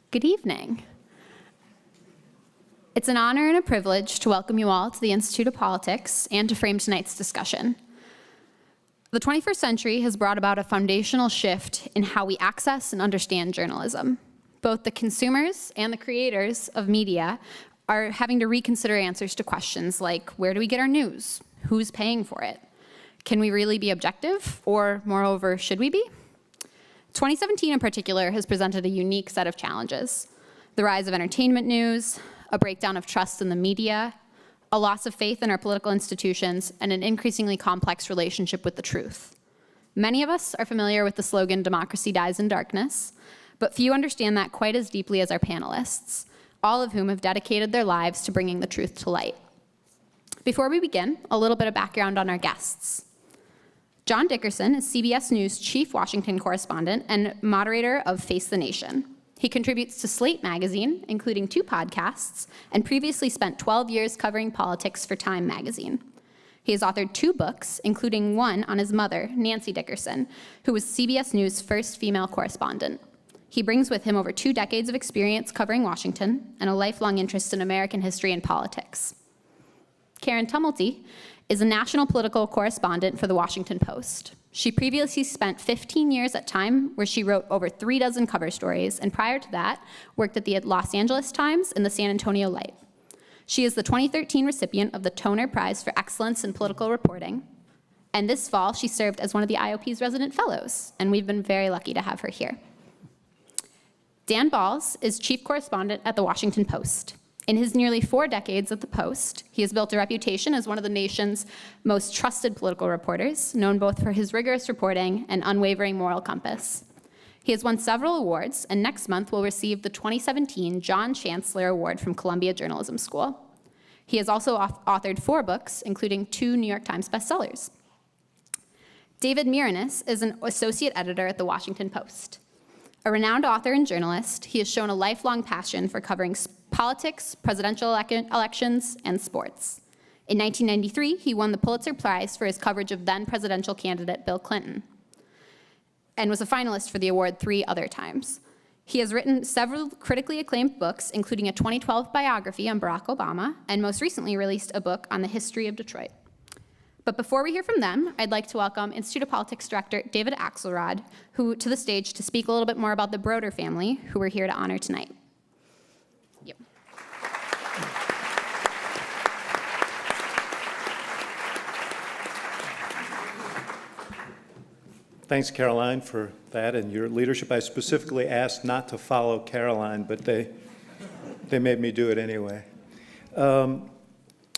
Good evening. It's an honor and a privilege to welcome you all to the Institute of Politics and to frame tonight's discussion. The 21st century has brought about a foundational shift in how we access and understand journalism. Both the consumers and the creators of media are having to reconsider answers to questions like, where do we get our news? Who's paying for it? Can we really be objective? Or moreover, should we be? 2017 in particular has presented a unique set of challenges. The rise of entertainment news, a breakdown of trust in the media, a loss of faith in our political institutions, and an increasingly complex relationship with the truth. Many of us are familiar with the slogan, "Democracy dies in darkness," but few understand that quite as deeply as our panelists, all of whom have dedicated their lives to bringing the truth to light. Before we begin, a little bit of background on our guests. John Dickerson is CBS News Chief Washington Correspondent and moderator of Face the Nation. He contributes to Slate magazine, including 2 podcasts, and previously spent 12 years covering politics for Time magazine. He has authored 2 books, including one on his mother, Nancy Dickerson, who was CBS News' first female correspondent. He brings with him over 2 decades of experience covering Washington and a lifelong interest in American history and politics. Karen Tumulty is a national political correspondent for the Washington Post. She previously spent 15 years at Time, where she wrote over 3 dozen cover stories, and prior to that, worked at the Los Angeles Times and the San Antonio Light. She is the 2013 recipient of the Toner Prize for Excellence in Political Reporting, and this fall, she served as one of the IOP's Resident Fellows, and we've been very lucky to have her here. Dan Balz is chief correspondent at the Washington Post. In his nearly 4 decades at the Post, he has built a reputation as one of the nation's most trusted political reporters, known both for his rigorous reporting and unwavering moral compass. He has won several awards, and next month will receive the 2017 John Chancellor Award from Columbia Journalism School. He has also authored 4 books, including 2 New York Times bestsellers. David Maraniss is an associate editor at the Washington Post. A renowned author and journalist, he has shown a lifelong passion for covering politics, presidential elections, and sports. In 1993, he won the Pulitzer Prize for his coverage of then-presidential candidate Bill Clinton, and was a finalist for the award 3 other times. He has written several critically acclaimed books, including a 2012 biography on Barack Obama, and most recently released a book on the history of Detroit. But before we hear from them, I'd like to welcome Institute of Politics Director David Axelrod, to the stage to speak a little bit more about the Broder family, who we're here to honor tonight. Yep. Thanks, Caroline, for that and your leadership. I specifically asked not to follow Caroline, but they made me do it anyway.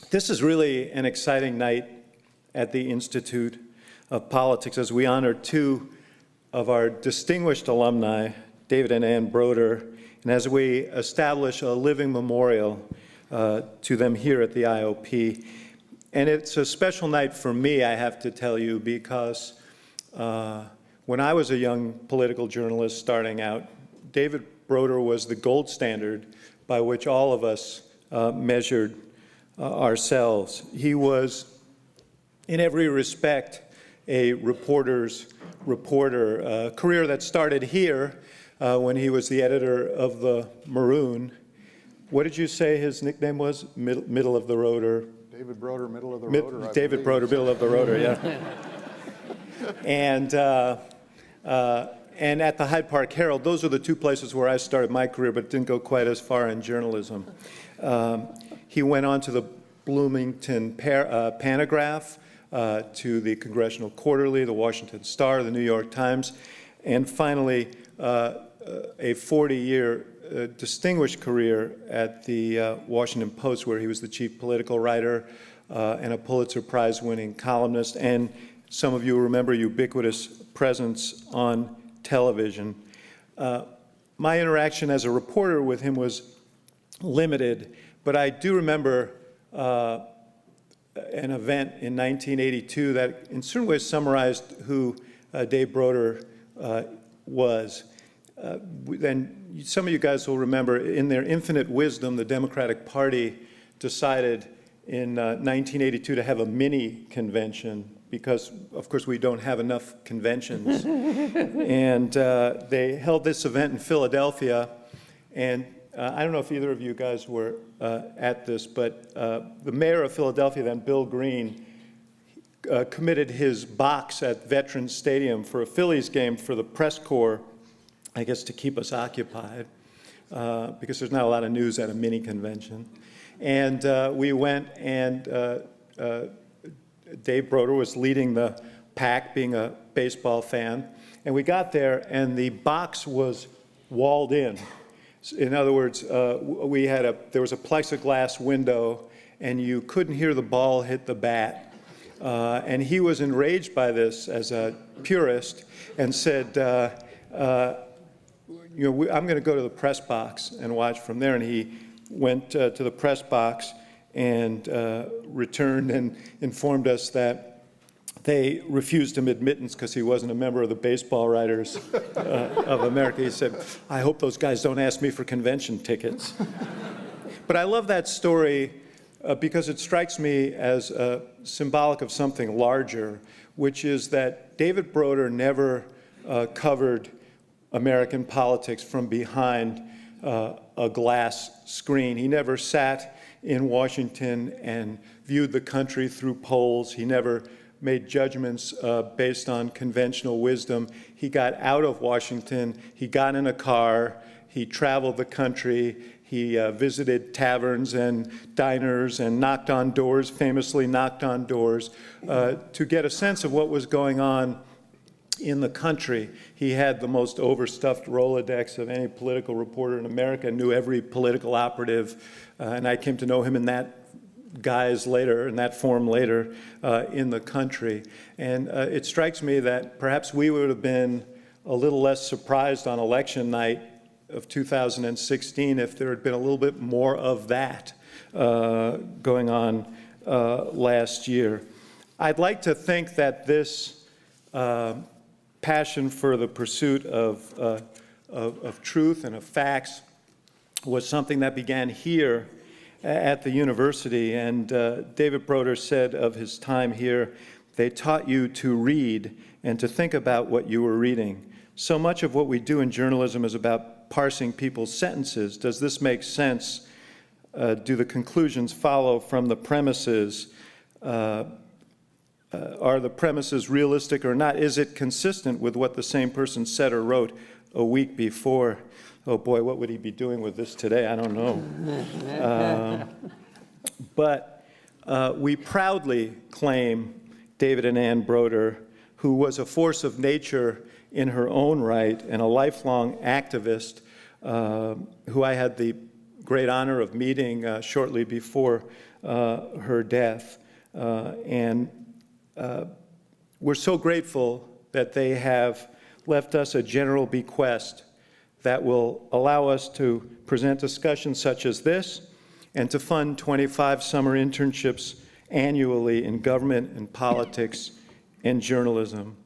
This is really an exciting night at the Institute of Politics as we honor 2 of our distinguished alumni, David and Ann Broder, and as we establish a living memorial to them here at the IOP. And it's a special night for me, I have to tell you, because when I was a young political journalist starting out, David Broder was the gold standard by which all of us measured ourselves. He was, in every respect, a reporter's reporter, a career that started here when he was the editor of the Maroon. What did you say his nickname was? Middle of the Road, or? David Broder, Middle of the Road. David Broder, Middle of the Road, yeah. And at the Hyde Park Herald, those are the 2 places where I started my career, but didn't go quite as far in journalism. He went on to the Bloomington Panagraph, to the Congressional Quarterly, the Washington Star, the New York Times, and finally a 40-year distinguished career at the Washington Post, where he was the chief political writer and a Pulitzer Prize-winning columnist, and some of you remember ubiquitous presence on television. My interaction as a reporter with him was limited, but I do remember an event in 1982 that in certain ways summarized who Dave Broder was. And some of you guys will remember, in their infinite wisdom, the Democratic Party decided in 1982 to have a mini convention because, of course, we don't have enough conventions. And they held this event in Philadelphia, And I don't know if either of you guys were at this, but the mayor of Philadelphia then, Bill Green, committed his box at Veterans Stadium for a Phillies game for the press corps, I guess to keep us occupied, because there's not a lot of news at a mini convention. And we went, and Dave Broder was leading the pack, being a baseball fan. And we got there, and the box was walled in. In other words, there was a plexiglass window, and you couldn't hear the ball hit the bat. And he was enraged by this as a purist and said, I'm going to go to the press box and watch from there. And he went to the press box and returned and informed us that they refused him admittance because he wasn't a member of the Baseball Writers of America. He said, I hope those guys don't ask me for convention tickets. But I love that story because it strikes me as symbolic of something larger, which is that David Broder never covered American politics from behind a glass screen. He never sat in Washington and viewed the country through polls. He never made judgments based on conventional wisdom. He got out of Washington, he got in a car, he traveled the country, he visited taverns and diners and knocked on doors, famously knocked on doors, to get a sense of what was going on in the country. He had the most overstuffed Rolodex of any political reporter in America, knew every political operative, and I came to know him in that guise later, in that form later, in the country. And it strikes me that perhaps we would have been a little less surprised on election night of 2016 if there had been a little bit more of that going on last year. I'd like to think that this passion for the pursuit of truth and of facts was something that began here at the university. And David Broder said of his time here, they taught you to read and to think about what you were reading. So much of what we do in journalism is about parsing people's sentences. Does this make sense? Do the conclusions follow from the premises? Are the premises realistic or not? Is it consistent with what the same person said or wrote a week before? Oh boy, what would he be doing with this today? I don't know. But we proudly claim David and Ann Broder, who was a force of nature in her own right and a lifelong activist, who I had the great honor of meeting shortly before her death. And we're so grateful that they have left us a general bequest that will allow us to present discussions such as this and to fund 25 summer internships annually in government and politics and journalism.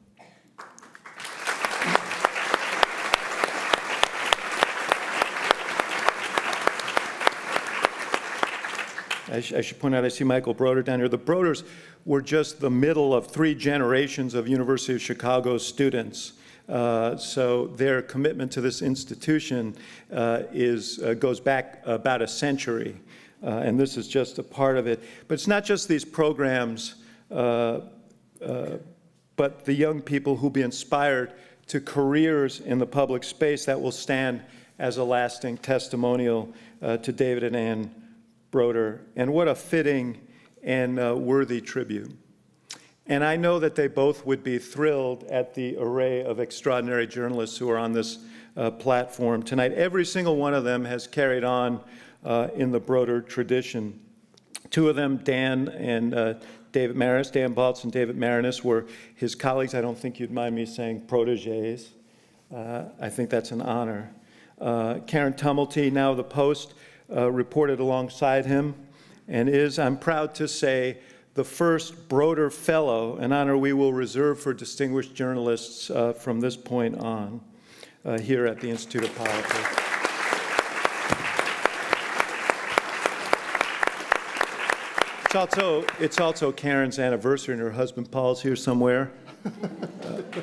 I should point out, I see Michael Broder down here. The Broders were just the middle of 3 generations of University of Chicago students. So their commitment to this institution goes back about a century, and this is just a part of it. But it's not just these programs, but the young people who'll be inspired to careers in the public space that will stand as a lasting testimonial to David and Ann Broder. And what a fitting and worthy tribute. And I know that they both would be thrilled at the array of extraordinary journalists who are on this platform tonight. Every single one of them has carried on in the Broder tradition. 2 of them, Dan and David Maraniss, Dan Balz and David Maraniss, were his colleagues. I don't think you'd mind me saying protégés. I think that's an honor. Karen Tumulty, now of the Post, reported alongside him and is, I'm proud to say, the first Broder Fellow, an honor we will reserve for distinguished journalists from this point on here at the Institute of Politics. It's also Karen's anniversary, and her husband Paul's here somewhere.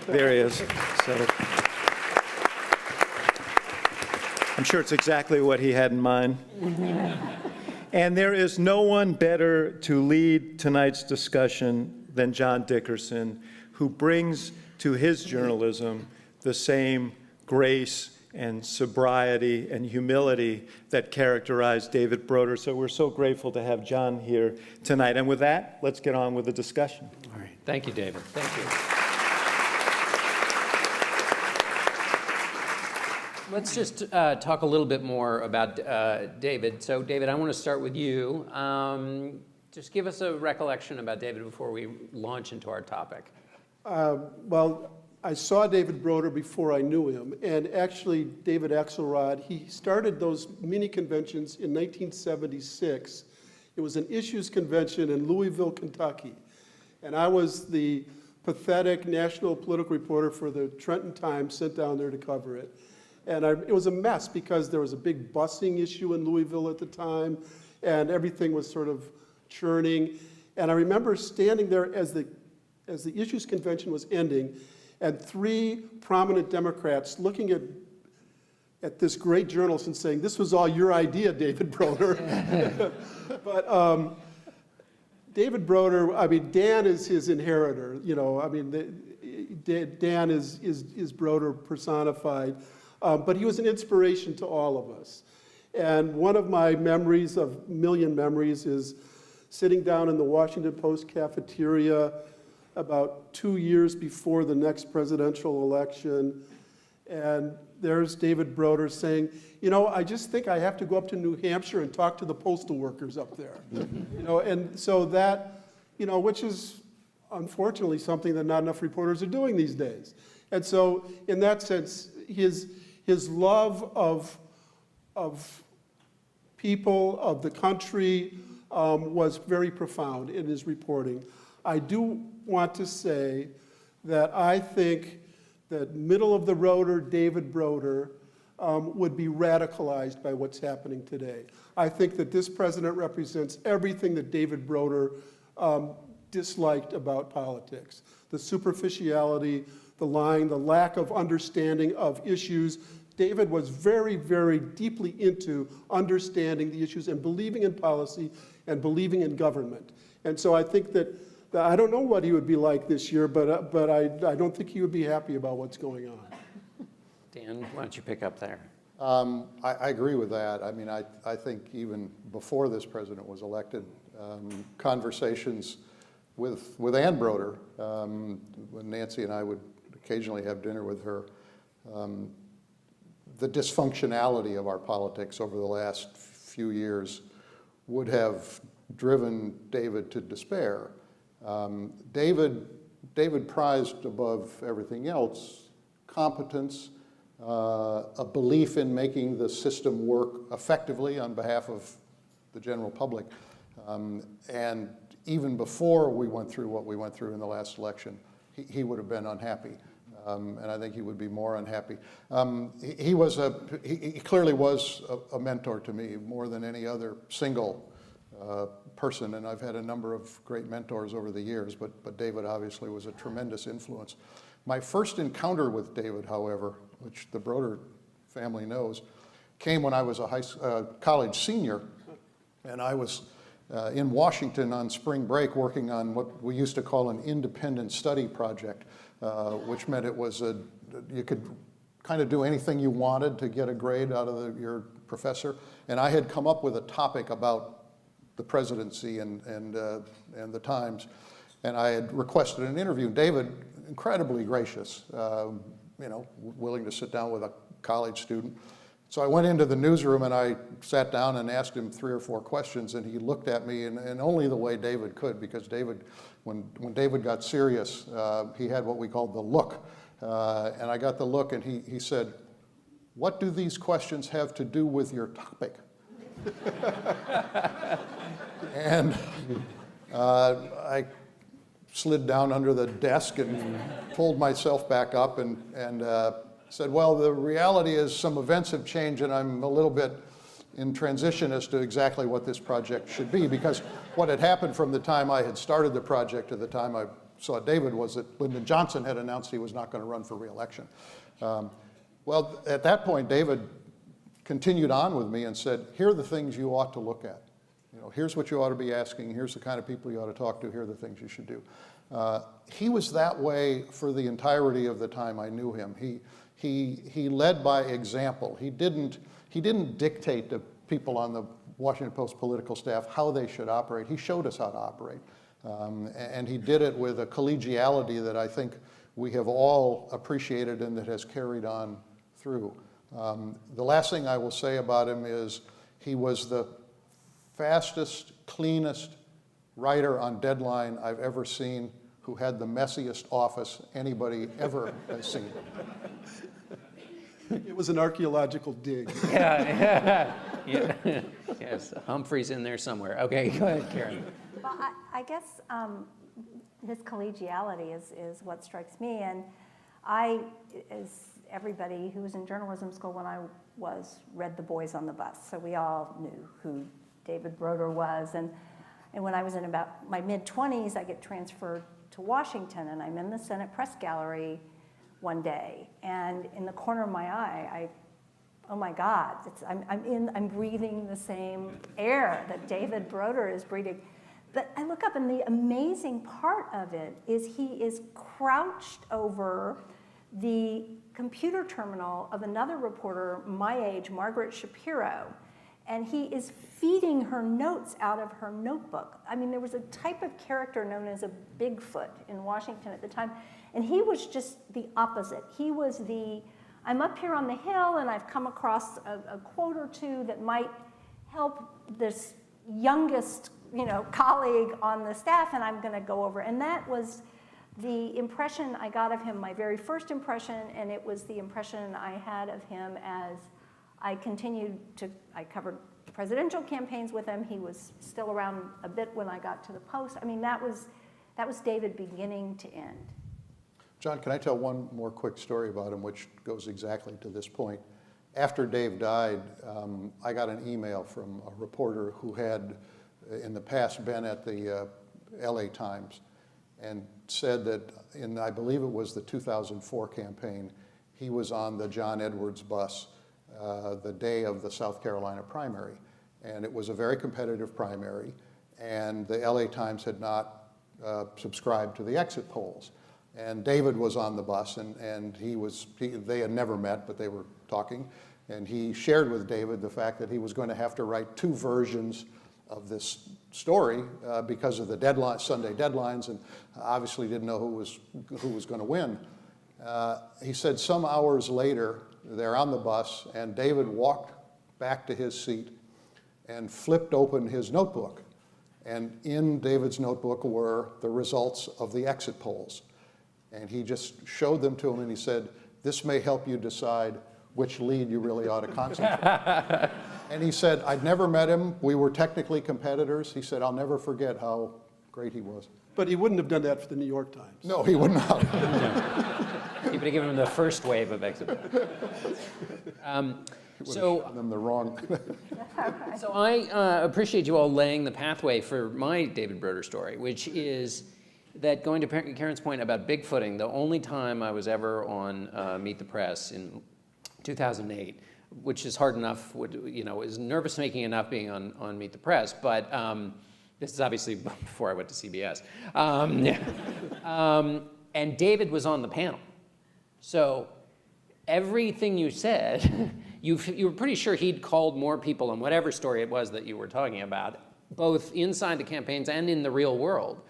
There he is. So. I'm sure it's exactly what he had in mind. And there is no one better to lead tonight's discussion than John Dickerson, who brings to his journalism the same grace and sobriety and humility that characterized David Broder. So we're so grateful to have John here tonight. And with that, let's get on with the discussion. All right. Thank you, David. Thank you. Let's just talk a little bit more about David. So, David, I want to start with you. Just give us a recollection about David before we launch into our topic. Well, I saw David Broder before I knew him, and actually David Axelrod, he started those mini conventions in 1976. It was an issues convention in Louisville, Kentucky, and I was the pathetic national political reporter for the Trenton Times sent down there to cover it. And it was a mess because there was a big busing issue in Louisville at the time, and everything was sort of churning. And I remember standing there as the issues convention was ending, and three prominent Democrats looking at this great journalist and saying, "This was all your idea, David Broder." But David Broder, I mean, Dan is his inheritor. You know, I mean, Dan is Broder personified. But he was an inspiration to all of us. And one of my memories, of million memories, is sitting down in the Washington Post cafeteria about 2 years before the next presidential election. And there's David Broder saying, "You know, I just think I have to go up to New Hampshire and talk to the postal workers up there." You know, and so that, you know, which is unfortunately something that not enough reporters are doing these days. And so in that sense, his love of people, of the country, was very profound in his reporting. I do want to say that I think that middle-of-the-roader David Broder would be radicalized by what's happening today. I think that this president represents everything that David Broder disliked about politics. The superficiality, the lying, the lack of understanding of issues. David was very, very deeply into understanding the issues and believing in policy and believing in government. And so I think that I don't know what he would be like this year, but I don't think he would be happy about what's going on. Dan, why don't you pick up there? I agree with that. I mean, I think even before this president was elected, conversations with Ann Broder, when Nancy and I would occasionally have dinner with her, the dysfunctionality of our politics over the last few years would have driven David to despair. David prized above everything else competence, a belief in making the system work effectively on behalf of the general public. And even before we went through what we went through in the last election, he would have been unhappy. And I think he would be more unhappy. He clearly was a mentor to me more than any other single person, and I've had a number of great mentors over the years, but David obviously was a tremendous influence. My first encounter with David, however, which the Broder family knows, came when I was a college senior, and I was in Washington on spring break working on what we used to call an independent study project, which meant it was you could kind of do anything you wanted to get a grade out of your professor. And I had come up with a topic about the presidency and the Times, and I had requested an interview. David, incredibly gracious, willing to sit down with a college student. So I went into the newsroom and I sat down and asked him 3 or 4 questions, and he looked at me in only the way David could, because David, when David got serious, he had what we called the look. And I got the look, and he said, "What do these questions have to do with your topic?" And I slid down under the desk and pulled myself back up and said, "Well, the reality is some events have changed, and I'm a little bit in transition as to exactly what this project should be," because what had happened from the time I had started the project to the time I saw David was that Lyndon Johnson had announced he was not going to run for re-election. Well, at that point, David continued on with me and said, here are the things you ought to look at. Here's what you ought to be asking. Here's the kind of people you ought to talk to. Here are the things you should do. He was that way for the entirety of the time I knew him. He led by example. He didn't dictate to people on the Washington Post political staff how they should operate. He showed us how to operate. And he did it with a collegiality that I think we have all appreciated and that has carried on through. The last thing I will say about him is he was the fastest, cleanest writer on deadline I've ever seen, who had the messiest office anybody ever has seen. It was an archaeological dig. Yeah. Yes, Humphrey's in there somewhere. Okay, go ahead, Karen. Well, I guess his collegiality is what strikes me. And I, as everybody who was in journalism school when I was, read The Boys on the Bus. So we all knew who David Broder was. And when I was in about my mid-20s, I get transferred to Washington, and I'm in the Senate Press Gallery one day. And in the corner of my eye, oh my God, I'm breathing the same air that David Broder is breathing. But I look up, and the amazing part of it is he is crouched over the computer terminal of another reporter my age, Margaret Shapiro, and he is feeding her notes out of her notebook. I mean, there was a type of character known as a Bigfoot in Washington at the time, and he was just the opposite. He was the, I'm up here on the Hill, and I've come across a quote or two that might help this youngest colleague on the staff, and I'm going to go over. And that was the impression I got of him, my very first impression, and it was the impression I had of him as I covered presidential campaigns with him. He was still around a bit when I got to the Post. I mean, that was David beginning to end. John, can I tell one more quick story about him, which goes exactly to this point? After Dave died, I got an email from a reporter who had in the past been at the LA Times and said that in, I believe it was the 2004 campaign, he was on the John Edwards bus the day of the South Carolina primary. And it was a very competitive primary, and the LA Times had not subscribed to the exit polls. And David was on the bus, and they had never met, but they were talking. And he shared with David the fact that he was going to have to write two versions of this story because of the Sunday deadlines, and obviously didn't know who was going to win. He said some hours later, they're on the bus, and David walked back to his seat and flipped open his notebook. And in David's notebook were the results of the exit polls. And he just showed them to him, and he said, "This may help you decide which lead you really ought to concentrate." And he said, I'd never met him. We were technically competitors. He said, I'll never forget how great he was. But he wouldn't have done that for the New York Times. No, he would not. You would have given him the first wave of exit polls. Shown them the wrong. So I appreciate you all laying the pathway for my David Broder story, which is that, going to Karen's point about bigfooting, the only time I was ever on Meet the Press in 2008, which is hard enough, is nervous-making enough being on Meet the Press, but this is obviously before I went to CBS. And David was on the panel. So everything you said, you were pretty sure he'd called more people on whatever story it was that you were talking about, both inside the campaigns and in the real world.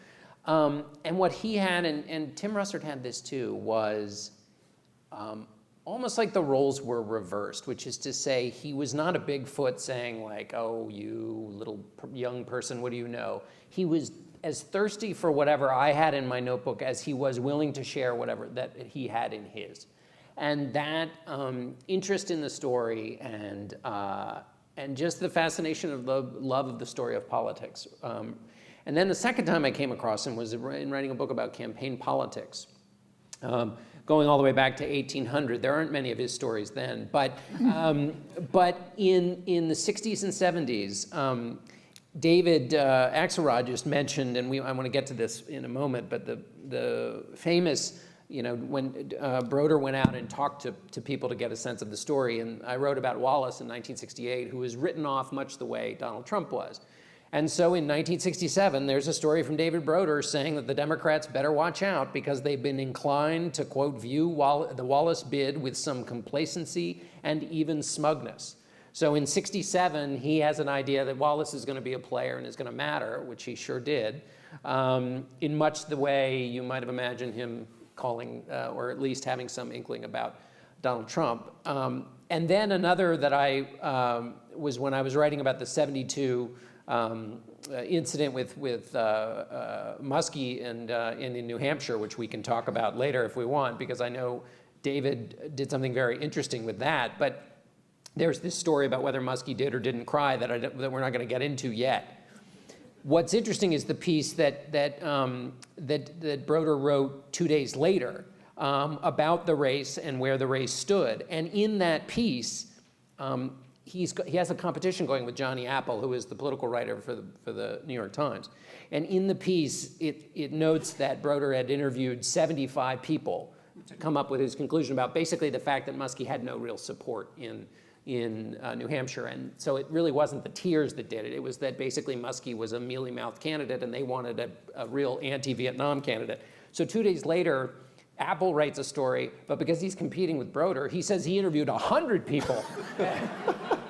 And what he had, and Tim Russert had this too, was almost like the roles were reversed, which is to say he was not a Bigfoot saying like, oh, you little young person, what do you know? He was as thirsty for whatever I had in my notebook as he was willing to share whatever that he had in his. And that interest in the story and just the fascination of the love of the story of politics. And then the second time I came across him was in writing a book about campaign politics. Going all the way back to 1800. There aren't many of his stories then, but in the 60s and 70s, David Axelrod just mentioned, and I want to get to this in a moment, but the famous when Broder went out and talked to people to get a sense of the story, and I wrote about Wallace in 1968, who was written off much the way Donald Trump was. And so in 1967, there's a story from David Broder saying that the Democrats better watch out because they've been inclined to, quote, view the Wallace bid with some complacency and even smugness. So in 67, he has an idea that Wallace is going to be a player and is going to matter, which he sure did, in much the way you might have imagined him calling, or at least having some inkling about Donald Trump. And then another that I was when I was writing about the 72 incident with Muskie and in New Hampshire, which we can talk about later if we want, because I know David did something very interesting with that. But there's this story about whether Muskie did or didn't cry that we're not going to get into yet. What's interesting is the piece that Broder wrote 2 days later about the race and where the race stood. And in that piece, he has a competition going with Johnny Apple, who is the political writer for the New York Times. And in the piece, it notes that Broder had interviewed 75 people to come up with his conclusion about basically the fact that Muskie had no real support in New Hampshire. And so it really wasn't the tears that did it. It was that basically Muskie was a mealy-mouthed candidate and they wanted a real anti-Vietnam candidate. So 2 days later, Apple writes a story, but because he's competing with Broder, he says he interviewed 100 people.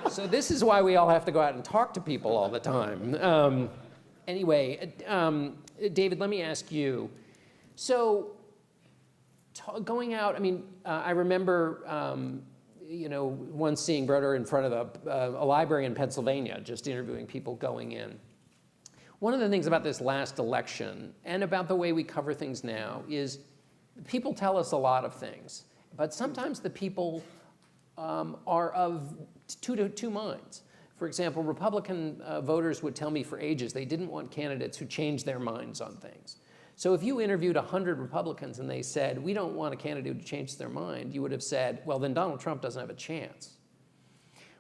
So this is why we all have to go out and talk to people all the time. Anyway, David, let me ask you. So going out, I mean, I remember once seeing Broder in front of a library in Pennsylvania, just interviewing people going in. One of the things about this last election and about the way we cover things now is people tell us a lot of things, but sometimes the people are of two minds. For example, Republican voters would tell me for ages they didn't want candidates who changed their minds on things. So if you interviewed 100 Republicans and they said, we don't want a candidate who changed their mind, you would have said, well, then Donald Trump doesn't have a chance.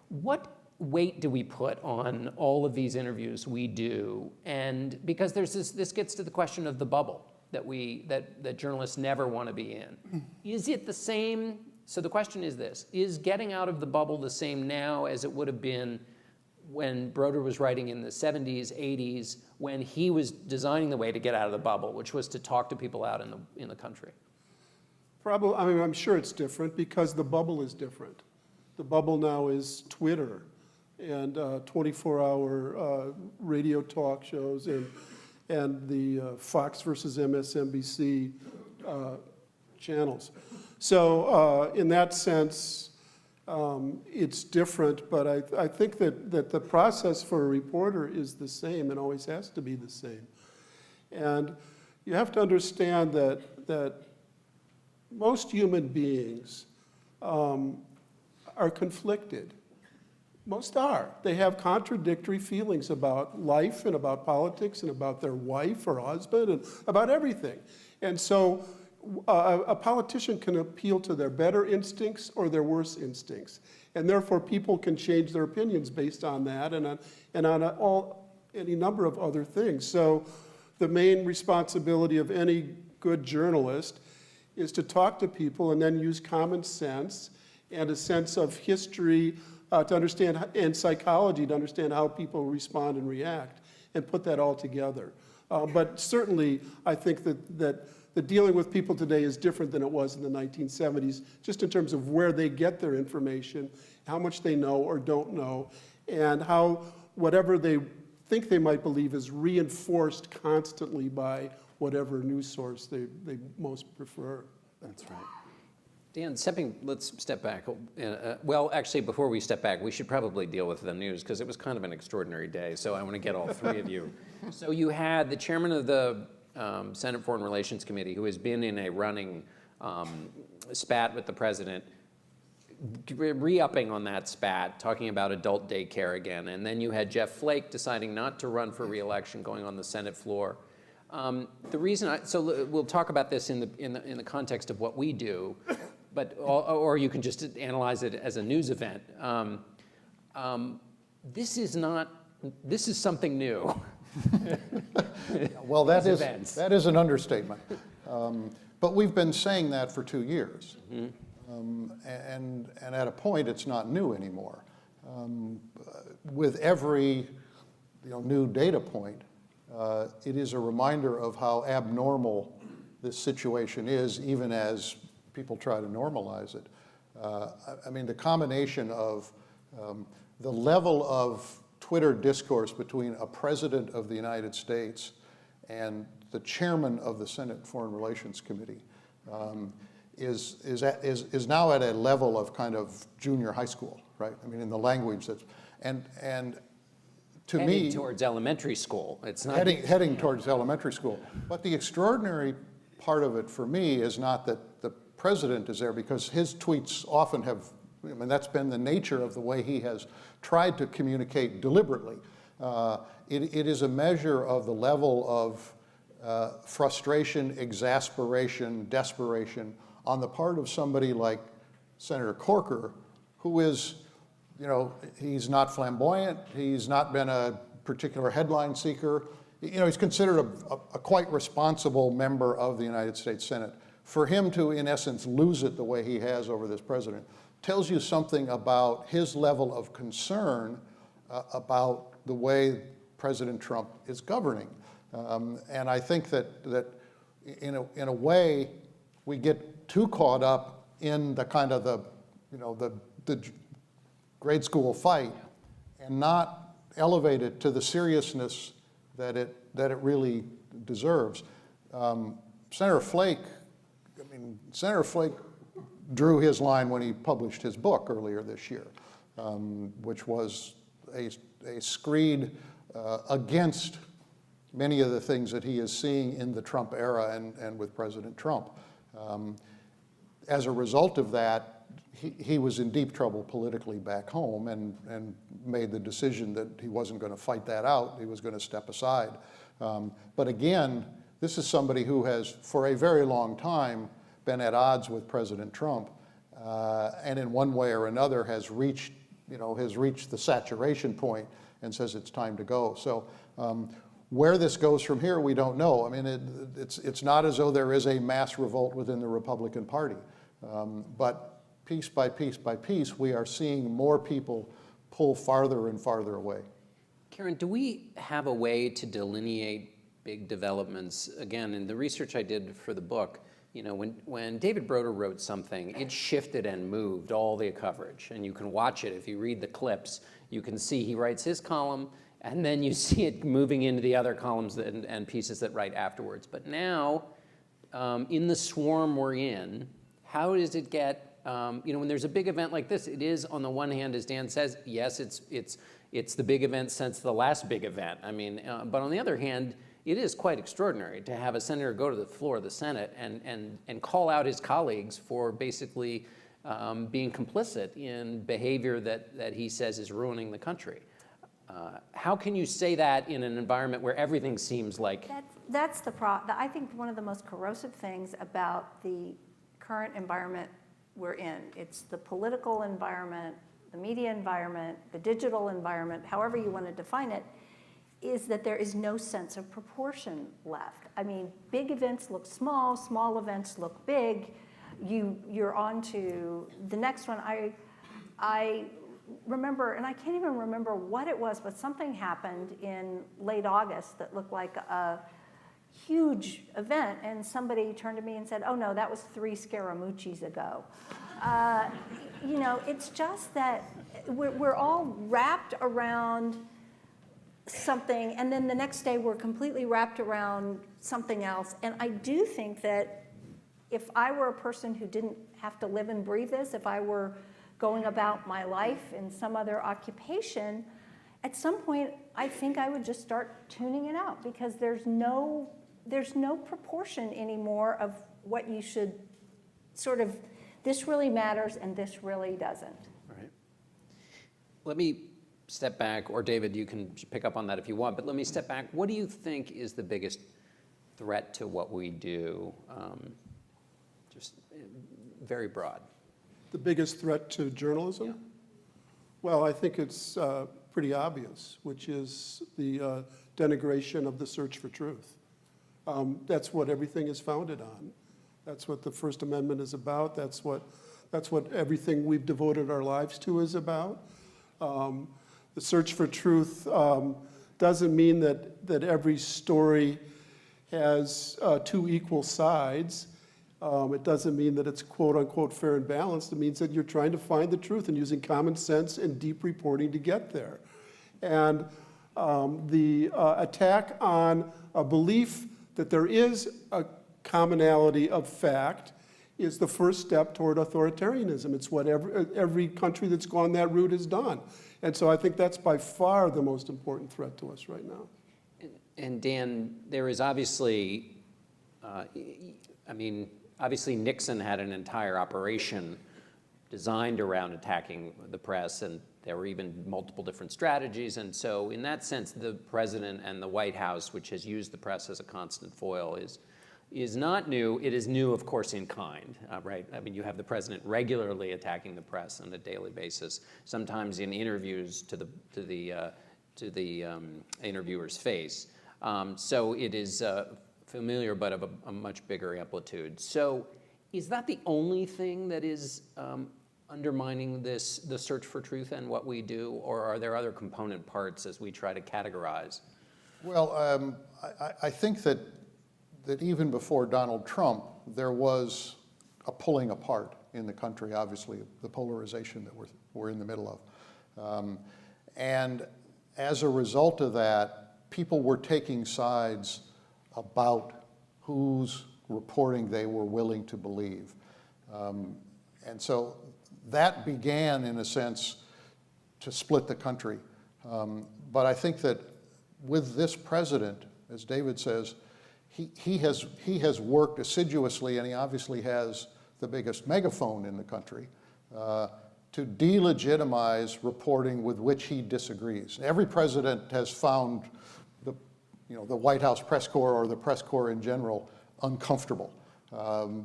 What weight do we put on all of these interviews we do? And because there's this gets to the question of the bubble that journalists never want to be in. Is it the same? So the question is this: is getting out of the bubble the same now as it would have been when Broder was writing in the 70s, 80s, when he was designing the way to get out of the bubble, which was to talk to people out in the country? Probably, I mean, I'm sure it's different because the bubble is different. The bubble now is Twitter and 24-hour radio talk shows and the Fox versus MSNBC channels. So in that sense, it's different, but I think that the process for a reporter is the same and always has to be the same. And you have to understand that most human beings are conflicted. Most are. They have contradictory feelings about life and about politics and about their wife or husband and about everything. And so a politician can appeal to their better instincts or their worse instincts. And therefore, people can change their opinions based on that and on any number of other things. So the main responsibility of any good journalist is to talk to people and then use common sense and a sense of history to understand, and psychology to understand how people respond and react, and put that all together. But certainly, I think that the dealing with people today is different than it was in the 1970s, just in terms of where they get their information, how much they know or don't know, and how whatever they think they might believe is reinforced constantly by whatever news source they most prefer. That's right. Dan, let's step back. Well, actually, before we step back, we should probably deal with the news because it was kind of an extraordinary day, so I want to get all three of you. So you had the chairman of the Senate Foreign Relations Committee, who has been in a running spat with the president, re-upping on that spat, talking about adult daycare again. And then you had Jeff Flake deciding not to run for re-election, going on the Senate floor. The reason so we'll talk about this in the context of what we do, but or you can just analyze it as a news event. This is something new. Well, that is an understatement. But we've been saying that for 2 years. And at a point, it's not new anymore. With every new data point, it is a reminder of how abnormal this situation is, even as people try to normalize it. I mean, the combination of the level of Twitter discourse between a president of the United States and the chairman of the Senate Foreign Relations Committee is now at a level of kind of junior high school, right? I mean, in the language that's, and to me— Heading towards elementary school. It's not— Heading towards elementary school. But the extraordinary part of it for me is not that the president is there, because his tweets often have, I mean, that's been the nature of the way he has tried to communicate deliberately. It is a measure of the level of frustration, exasperation, desperation on the part of somebody like Senator Corker, who is, he's not flamboyant, he's not been a particular headline seeker. He's considered a quite responsible member of the United States Senate. For him to, in essence, lose it the way he has over this president tells you something about his level of concern about the way President Trump is governing. And I think that in a way, we get too caught up in the kind of the grade school fight and not elevate it to the seriousness that it really deserves. Senator Flake drew his line when he published his book earlier this year, which was a screed against many of the things that he is seeing in the Trump era and with President Trump. As a result of that, he was in deep trouble politically back home and made the decision that he wasn't going to fight that out. He was going to step aside. But again, this is somebody who has, for a very long time, been at odds with President Trump, and in one way or another has reached the saturation point and says it's time to go. So where this goes from here, we don't know. I mean, it's not as though there is a mass revolt within the Republican Party, but piece by piece by piece, we are seeing more people pull farther and farther away. Karen, do we have a way to delineate big developments? Again, in the research I did for the book, when David Broder wrote something, it shifted and moved all the coverage. And you can watch it. If you read the clips, you can see he writes his column, and then you see it moving into the other columns and pieces that write afterwards. But now, in the swarm we're in, how does it get, when there's a big event like this, it is, on the one hand, as Dan says, yes, it's the big event since the last big event. I mean, but on the other hand, it is quite extraordinary to have a senator go to the floor of the Senate and call out his colleagues for basically being complicit in behavior that he says is ruining the country. How can you say that in an environment where everything seems like— That's the problem. I think one of the most corrosive things about the current environment we're in, it's the political environment, the media environment, the digital environment, however you want to define it, is that there is no sense of proportion left. I mean, big events look small, small events look big. You're on to the next one. I remember, and I can't even remember what it was, but something happened in late August that looked like a huge event, and somebody turned to me and said, "Oh no, that was 3 Scaramucci's ago." It's just that we're all wrapped around something, and then the next day we're completely wrapped around something else. And I do think that if I were a person who didn't have to live and breathe this, if I were going about my life in some other occupation, at some point I think I would just start tuning it out, because there's no proportion anymore of what you should sort of, this really matters and this really doesn't. All right. Let me step back, or David, you can pick up on that if you want, but let me step back. What do you think is the biggest threat to what we do? Just very broad. The biggest threat to journalism? Yeah. Well, I think it's pretty obvious, which is the denigration of the search for truth. That's what everything is founded on. That's what the First Amendment is about. That's what everything we've devoted our lives to is about. The search for truth doesn't mean that every story has two equal sides. It doesn't mean that it's quote unquote fair and balanced. It means that you're trying to find the truth and using common sense and deep reporting to get there. And the attack on a belief that there is a commonality of fact is the first step toward authoritarianism. It's what every country that's gone that route has done. And so I think that's by far the most important threat to us right now. And Dan, there is obviously, obviously Nixon had an entire operation designed around attacking the press, and there were even multiple different strategies. And so in that sense, the president and the White House, which has used the press as a constant foil, is not new. It is new, of course, in kind, right? I mean, you have the president regularly attacking the press on a daily basis, sometimes in interviews to the interviewer's face. So it is familiar, but of a much bigger amplitude. So is that the only thing that is undermining the search for truth and what we do, or are there other component parts as we try to categorize? Well, I think that even before Donald Trump, there was a pulling apart in the country, obviously, the polarization that we're in the middle of. And as a result of that, people were taking sides about whose reporting they were willing to believe. And so that began, in a sense, to split the country. But I think that with this president, as David says, he has worked assiduously, and he obviously has the biggest megaphone in the country, to delegitimize reporting with which he disagrees. Every president has found the White House press corps or the press corps in general uncomfortable.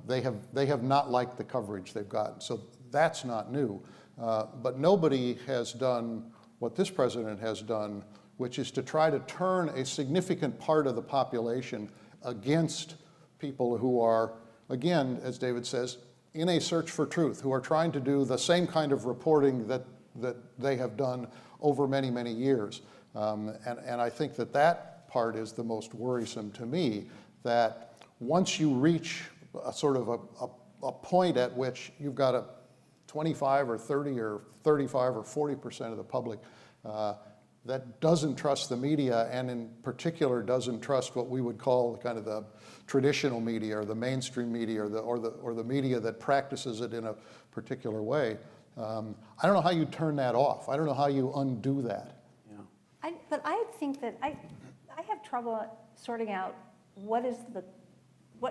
They have not liked the coverage they've gotten. So that's not new. But nobody has done what this president has done, which is to try to turn a significant part of the population against people who are, again, as David says, in a search for truth, who are trying to do the same kind of reporting that they have done over many, many years. And I think that part is the most worrisome to me, that once you reach a sort of a point at which you've got a 25 or 30 or 35 or 40% of the public that doesn't trust the media, and in particular doesn't trust what we would call kind of the traditional media or the mainstream media or the media that practices it in a particular way. I don't know how you turn that off. I don't know how you undo that. Yeah. But I think that I have trouble sorting out what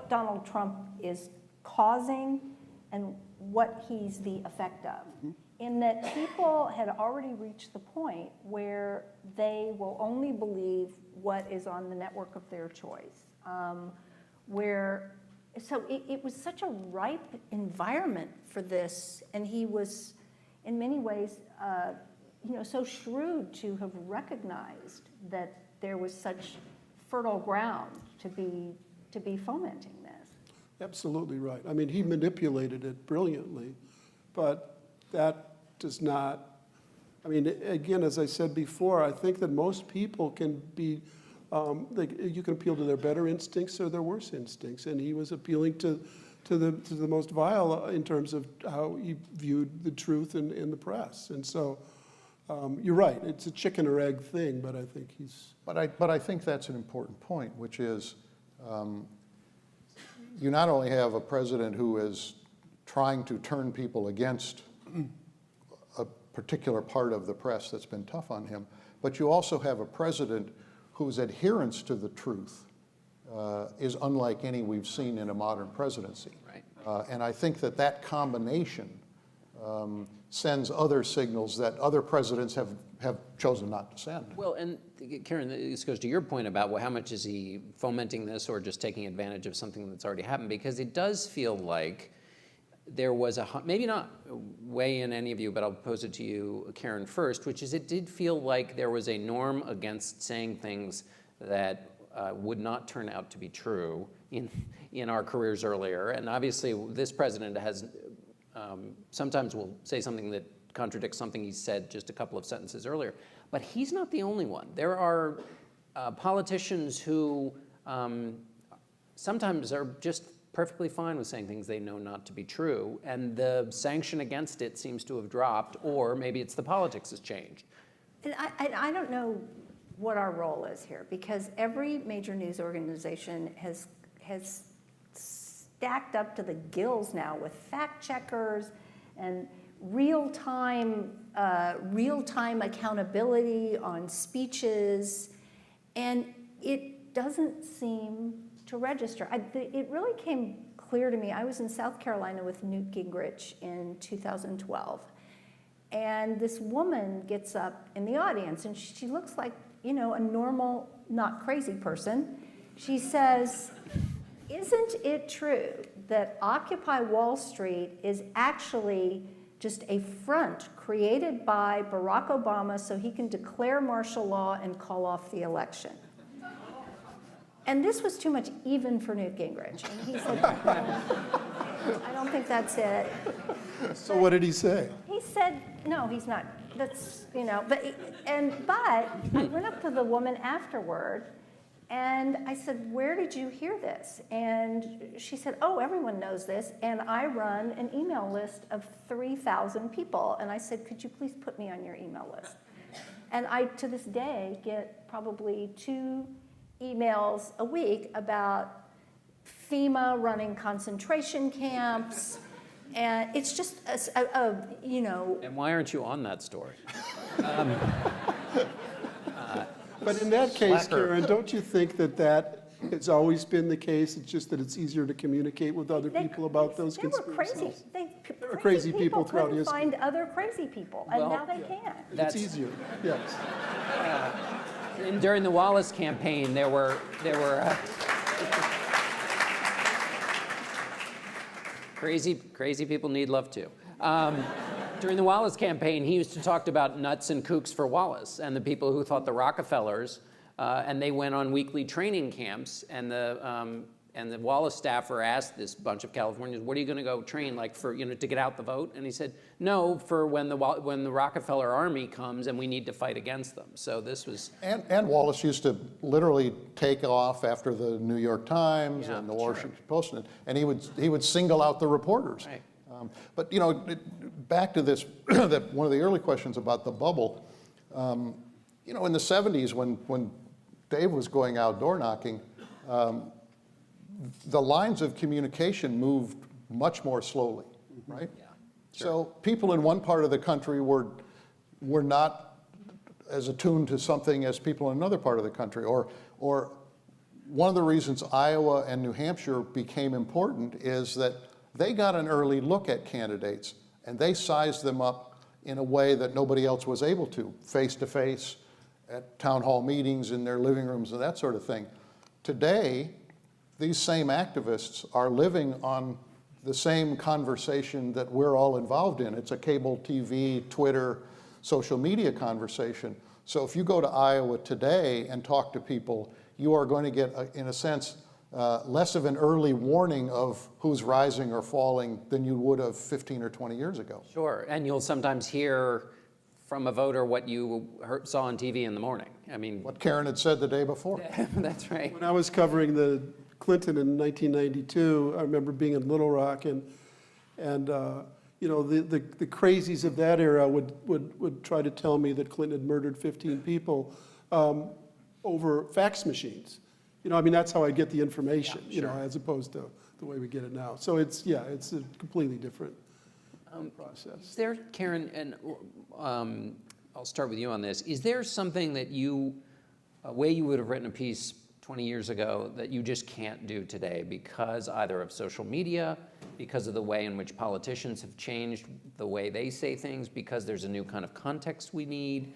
Donald Trump is causing and what he's the effect of. In that people had already reached the point where they will only believe what is on the network of their choice. So it was such a ripe environment for this, and he was, in many ways, so shrewd to have recognized that there was such fertile ground to be fomenting this. Absolutely right. I mean, he manipulated it brilliantly, but that does not, I mean, again, as I said before, I think that most people can be, you can appeal to their better instincts or their worse instincts, and he was appealing to the most vile in terms of how he viewed the truth in the press. And so you're right, it's a chicken or egg thing, but I think he's... But I think that's an important point, which is you not only have a president who is trying to turn people against a particular part of the press that's been tough on him, but you also have a president whose adherence to the truth is unlike any we've seen in a modern presidency. Right. And I think that combination sends other signals that other presidents have chosen not to send. Well, and Karen, this goes to your point about, well, how much is he fomenting this or just taking advantage of something that's already happened? Because it does feel like there was maybe not weigh in any of you, but I'll pose it to you, Karen, first, which is it did feel like there was a norm against saying things that would not turn out to be true in our careers earlier. And obviously, this president has sometimes will say something that contradicts something he said just a couple of sentences earlier. But he's not the only one. There are politicians who sometimes are just perfectly fine with saying things they know not to be true, and the sanction against it seems to have dropped, or maybe it's the politics has changed. And I don't know what our role is here, because every major news organization has stacked up to the gills now with fact checkers and real-time accountability on speeches, and it doesn't seem to register. It really came clear to me. I was in South Carolina with Newt Gingrich in 2012, and this woman gets up in the audience, and she looks like, a normal, not crazy person. She says, "Isn't it true that Occupy Wall Street is actually just a front created by Barack Obama so he can declare martial law and call off the election?" And this was too much even for Newt Gingrich. And he said, "I don't think that's it." So what did he say? He said, "No, he's not. That's, but I went up to the woman afterward and I said, "Where did you hear this?" And she said, "Oh, everyone knows this. And I run an email list of 3,000 people." And I said, "Could you please put me on your email list?" And I, to this day, get probably 2 emails a week about FEMA running concentration camps. And it's just, And why aren't you on that story? But in that case, Slacker. Karen, don't you think that has always been the case? It's just that it's easier to communicate with other people about those There were conspiracies? There were crazy people throughout couldn't history. find other crazy people, and Well, now they can. It's easier, yes. And during the Wallace campaign, there were crazy people need love too. During the Wallace campaign, he used to talk about nuts and kooks for Wallace and the people who thought the Rockefellers, and they went on weekly training camps, and the Wallace staffer asked this bunch of Californians, "What are you going to go train, like for, to get out the vote?" And he said, "No, for when the Rockefeller army comes and we need to fight against them." So this was... And Wallace used to literally take off after the New York Times and the Washington Post, and he would single out the reporters. Right. But back to this, that one of the early questions about the bubble, in the 70s when Dave was going out door knocking, the lines of communication moved much more slowly, right? Yeah, So people in one part of the country were not as attuned to something as people in another part of the country. Or one of the reasons Iowa and New Hampshire became important is that they got an early look at candidates, and they sized them up in a way that nobody else was able to, face-to-face, at town hall meetings, in their living rooms, and that sort of thing. Today, these same activists are living on the same conversation that we're all involved in. It's a cable TV, Twitter, social media conversation. So if you go to Iowa today and talk to people, you are going to get, in a sense, less of an early warning of who's rising or falling than you would have 15 or 20 years ago. Sure, and you'll sometimes hear from a voter what you saw on TV in the morning. I mean... What Karen had said the day before. That's right. When I was covering the Clinton in 1992, I remember being in Little Rock, and the crazies of that era would try to tell me that Clinton had murdered 15 people over fax machines. That's how I get the information, as opposed to the way we get it now. So it's a completely different process. Is there, Karen, and I'll start with you on this, is there something that a way you would have written a piece 20 years ago that you just can't do today because either of social media, because of the way in which politicians have changed the way they say things, because there's a new kind of context we need?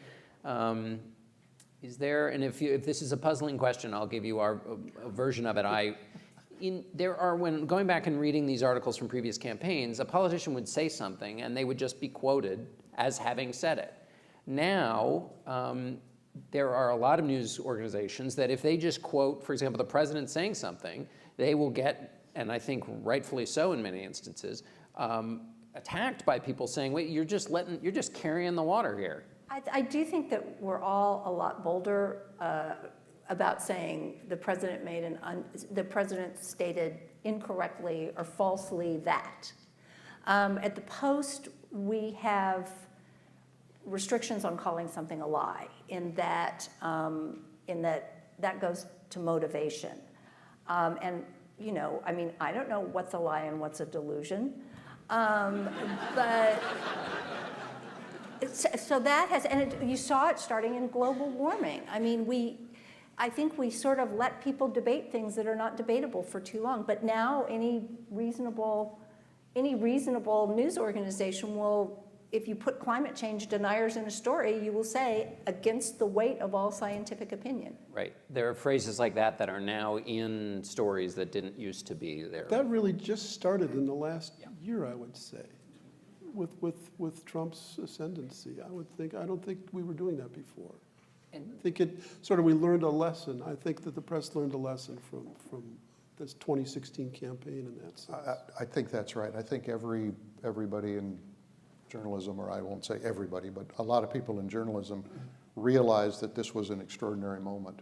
Is there, and if this is a puzzling question, I'll give you a version of it. When going back and reading these articles from previous campaigns, a politician would say something and they would just be quoted as having said it. Now, there are a lot of news organizations that if they just quote, for example, the president saying something, they will get, and I think rightfully so in many instances, attacked by people saying, wait, you're just carrying the water here. I do think that we're all a lot bolder about saying the president the president stated incorrectly or falsely that. At the Post, we have restrictions on calling something a lie, in that goes to motivation. And, you know, I mean, I don't know what's a lie and what's a delusion, but so that has, and you saw it starting in global warming. I mean, I think we sort of let people debate things that are not debatable for too long, but now any reasonable news organization will, if you put climate change deniers in a story, you will say, against the weight of all scientific opinion. Right. There are phrases like that that are now in stories that didn't used to be there. That really just started in the last year, I would say, with Trump's ascendancy. I don't think we were doing that before. I think we learned a lesson. I think that the press learned a lesson from this 2016 campaign in that sense. I think that's right. I think everybody in journalism, or I won't say everybody, but a lot of people in journalism realized that this was an extraordinary moment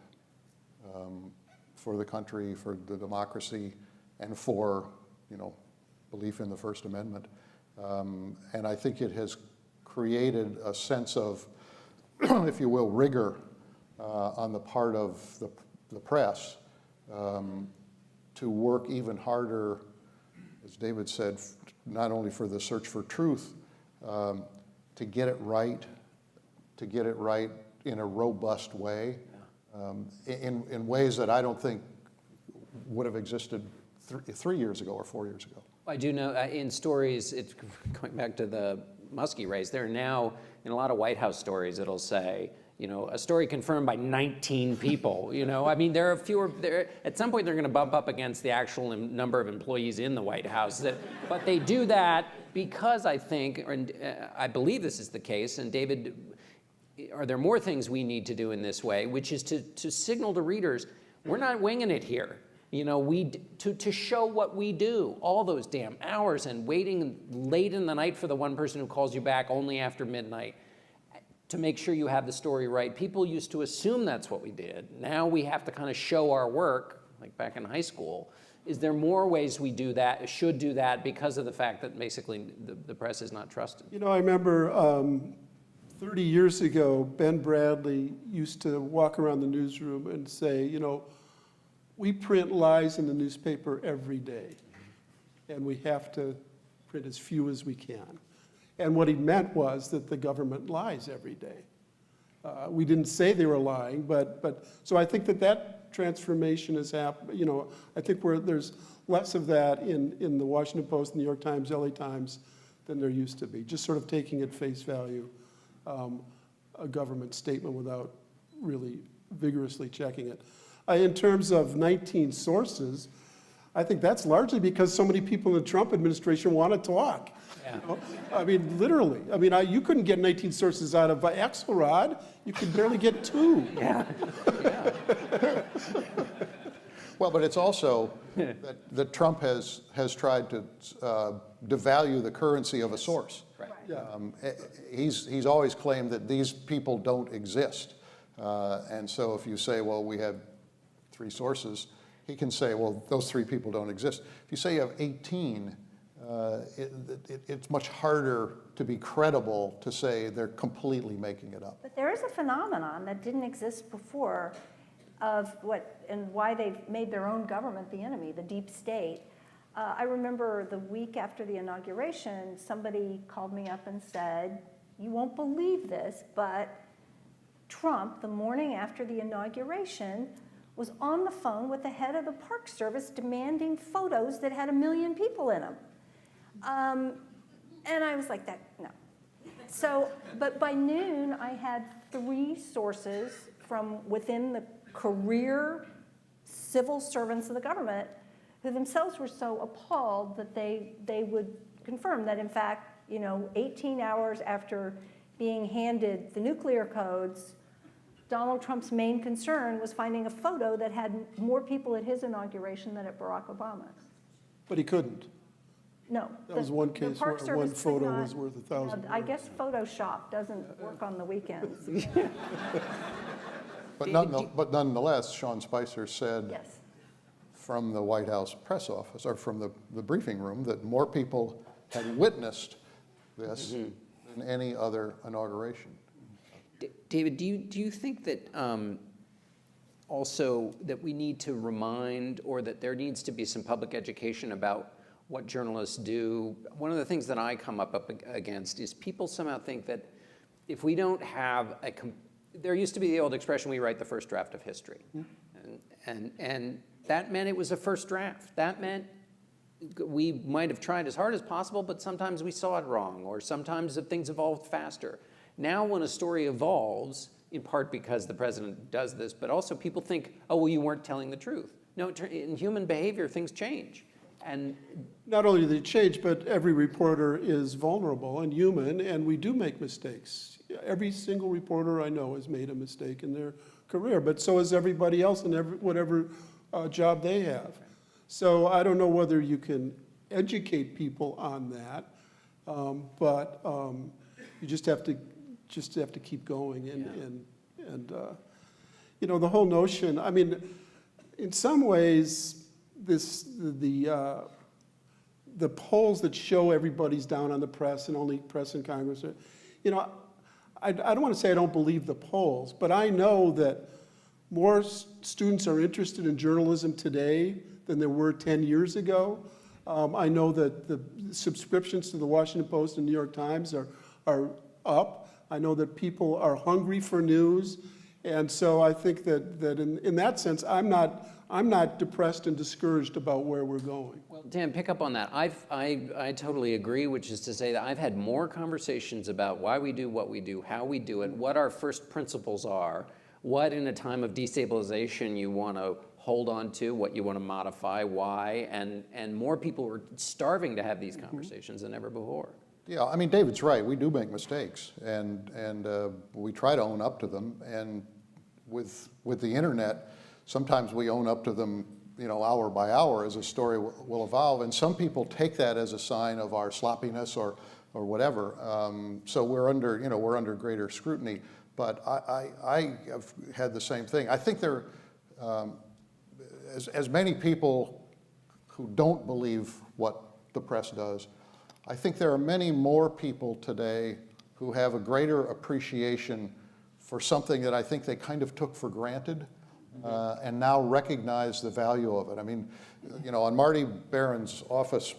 for the country, for the democracy, and for, you know, belief in the First Amendment. And I think it has created a sense of, if you will, rigor on the part of the press to work even harder, as David said, not only for the search for truth, to get it right in a robust way, in ways that I don't think would have existed 3 years ago or 4 years ago. I do know in stories, it's going back to the Muskie Rays, there are now, in a lot of White House stories, it'll say, you know, a story confirmed by 19 people, you know. I mean, there are fewer, at some point they're gonna bump up against the actual number of employees in the White House. But they do that because I think, and I believe this is the case, and David, are there more things we need to do in this way, which is to signal to readers, we're not winging it here. You know, to show what we do, all those damn hours and waiting late in the night for the one person who calls you back only after midnight to make sure you have the story right. People used to assume that's what we did. Now we have to kind of show our work, like back in high school. Is there more ways we do that, should do that, because of the fact that basically the press is not trusted? You know, I remember 30 years ago, Ben Bradlee used to walk around the newsroom and say, you know, we print lies in the newspaper every day, and we have to print as few as we can. And what he meant was that the government lies every day. We didn't say they were lying, but so I think that transformation has happened. You know, I think there's less of that in the Washington Post, New York Times, LA Times than there used to be. Just sort of taking at face value a government statement without really vigorously checking it. In terms of 19 sources, I think that's largely because so many people in the Trump administration want to talk. Yeah. You know? I mean, literally. I mean, you couldn't get 19 sources out of Axelrod. You could barely get 2. Yeah. Well, but it's also that Trump has tried to devalue the currency of a source. Right. Yeah. He's always claimed that these people don't exist. And so if you say, well, we have 3 sources, he can say, well, those 3 people don't exist. If you say you have 18, it's much harder to be credible to say they're completely making it up. But there is a phenomenon that didn't exist before of why they've made their own government the enemy, the deep state. I remember the week after the inauguration, somebody called me up and said, you won't believe this, but Trump, the morning after the inauguration, was on the phone with the head of the Park Service demanding photos that had 1 million people in them. And I was like, no. So, but by noon, I had 3 sources from within the career civil servants of the government who themselves were so appalled that they would confirm that, in fact, 18 hours after being handed the nuclear codes, Donald Trump's main concern was finding a photo that had more people at his inauguration than at Barack Obama's. But he couldn't. No. That was one the case Park where one Service could photo not- was worth 1,000 I guess Photoshop doesn't work on the weekends. But nonetheless, Sean Spicer said Yes. from the White House press office, or from the briefing room, that more people had witnessed this than any other inauguration. David, do you think that also that we need to remind, or that there needs to be some public education about what journalists do? One of the things that I come up against is people somehow think that if we don't have there used to be the old expression, we write the first draft of history. And that meant it was a first draft. That meant we might have tried as hard as possible, but sometimes we saw it wrong, or sometimes things evolved faster. Now when a story evolves, in part because the president does this, but also people think, oh, well, you weren't telling the truth. No, in human behavior, things change. And Not only do they change, but every reporter is vulnerable and human, and we do make mistakes. Every single reporter I know has made a mistake in their career, but so has everybody else in whatever job they have. So I don't know whether you can educate people on that, but you just have to keep going. And you know, the whole notion, I mean, in some ways, the polls that show everybody's down on the press and only press in Congress, you know, I don't want to say I don't believe the polls, but I know that more students are interested in journalism today than there were 10 years ago. I know that the subscriptions to the Washington Post and New York Times are up. I know that people are hungry for news. And so I think that in that sense, I'm not depressed and discouraged about where we're going. well, Dan, pick up on that. I totally agree, which is to say that I've had more conversations about why we do what we do, how we do it, what our first principles are, what in a time of destabilization you want to hold on to, what you want to modify, why, and more people were starving to have these conversations than ever before. Yeah, I mean, David's right. We do make mistakes, and we try to own up to them. And with the internet, sometimes we own up to them, you know, hour by hour as a story will evolve. And some people take that as a sign of our sloppiness or whatever. So we're under greater scrutiny. But I have had the same thing. I think there, as many people who don't believe what the press does, I think there are many more people today who have a greater appreciation for something that I think they kind of took for granted, and now recognize the value of it. I mean, you know, on Marty Barron's office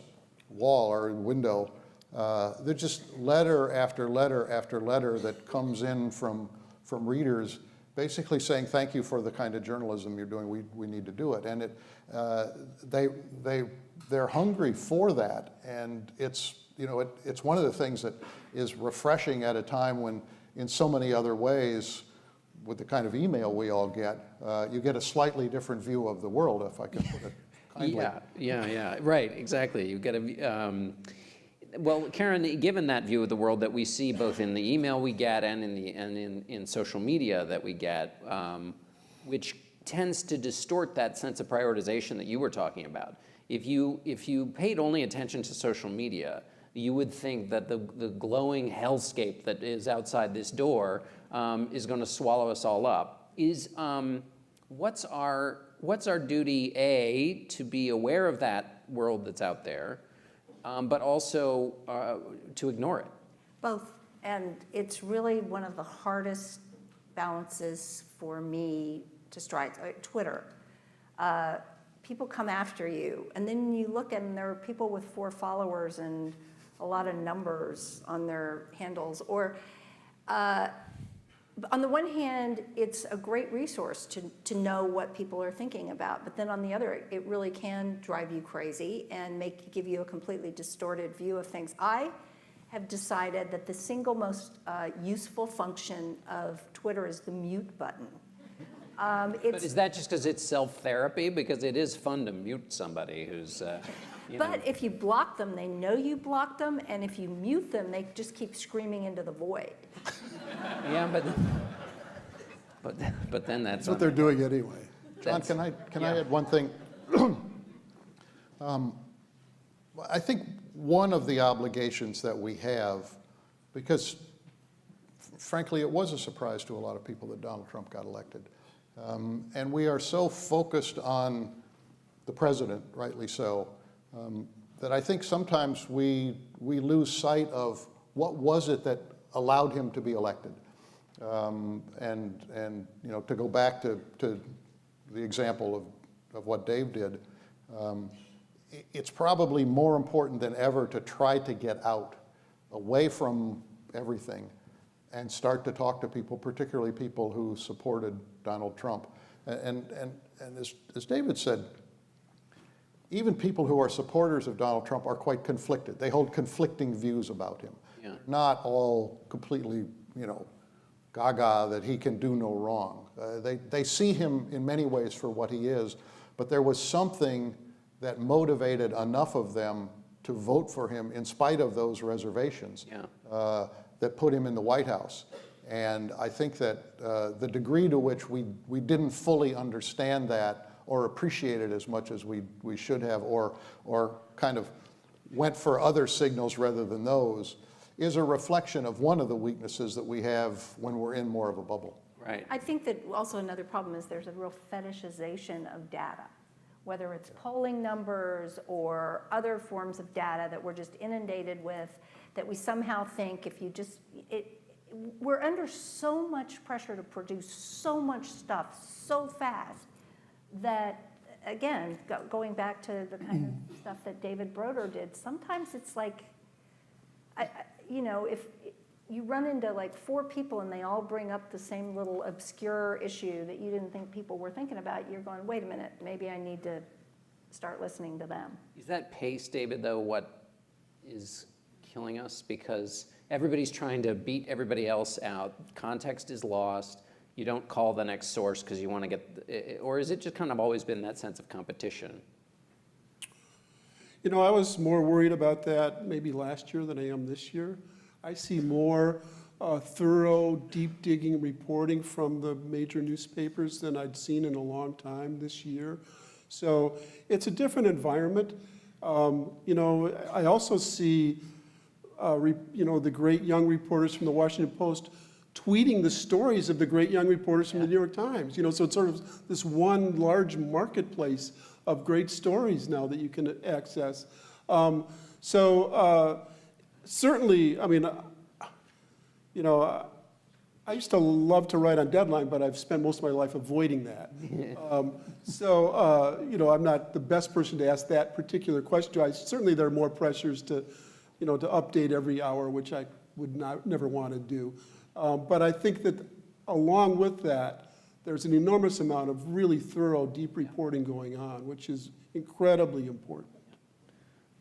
wall or window, there's just letter after letter after letter that comes in from readers basically saying thank you for the kind of journalism you're doing. We need to do it. And they're hungry for that, and it's one of the things that is refreshing at a time when, in so many other ways, with the kind of email we all get, you get a slightly different view of the world, if I can put it kindly. Yeah, right, exactly. You get a, well, Karen, given that view of the world that we see both in the email we get and in social media that we get, which tends to distort that sense of prioritization that you were talking about. If you paid only attention to social media, you would think that the glowing hellscape that is outside this door is going to swallow us all up. What's our duty, A, to be aware of that world that's out there, but also to ignore it? Both. And it's really one of the hardest balances for me to strike. Twitter. People come after you, and then you look and there are people with 4 followers and a lot of numbers on their handles. Or on the one hand, it's a great resource to know what people are thinking about, but then on the other, it really can drive you crazy and give you a completely distorted view of things. I have decided that the single most useful function of Twitter is the mute button. But is that just because it's self-therapy? Because it is fun to mute somebody who's, But if you block them, they know you blocked them, and if you mute them, they just keep screaming into the void. Yeah, but but then that's That's what they're doing anyway. John, That's- can I yeah. add one thing? I think one of the obligations that we have, because frankly, it was a surprise to a lot of people that Donald Trump got elected. And we are so focused on the president, rightly so, that I think sometimes we lose sight of what was it that allowed him to be elected. And you know, to go back to the example of what Dave did, it's probably more important than ever to try to get out, away from everything, and start to talk to people, particularly people who supported Donald Trump. And as David said, even people who are supporters of Donald Trump are quite conflicted. They hold conflicting views about him. Yeah. Not all completely, you know, gaga that he can do no wrong. They see him in many ways for what he is, but there was something that motivated enough of them to vote for him in spite of those reservations. Yeah. That put him in the White House. And I think that the degree to which we didn't fully understand that or appreciate it as much as we should have, or kind of went for other signals rather than those, is a reflection of one of the weaknesses that we have when we're in more of a bubble. Right. I think that also another problem is there's a real fetishization of data, whether it's polling numbers or other forms of data that we're just inundated with, that we somehow think if you just, we're under so much pressure to produce so much stuff so fast that, again, going back to the kind of stuff that David Broder did, sometimes it's like, you know, if you run into like 4 people and they all bring up the same little obscure issue that you didn't think people were thinking about, you're going, wait a minute, maybe I need to start listening to them. Is that pace, David, though, what is killing us? Because everybody's trying to beat everybody else out. Context is lost. You don't call the next source because you want to get, or is it just kind of always been that sense of competition? You know, I was more worried about that maybe last year than I am this year. I see more thorough, deep digging reporting from the major newspapers than I'd seen in a long time this year. So it's a different environment. You know, I also see, you know, the great young reporters from the Washington Post tweeting the stories of the great young reporters from the New York Times. You know, so it's sort of this one large marketplace of great stories now that you can access. Certainly, I mean, you know, I used to love to write on deadline, but I've spent most of my life avoiding that. You know, I'm not the best person to ask that particular question. Certainly there are more pressures to, you know, to update every hour, which I would never want to do. But I think that along with that, there's an enormous amount of really thorough, deep reporting going on, which is incredibly important.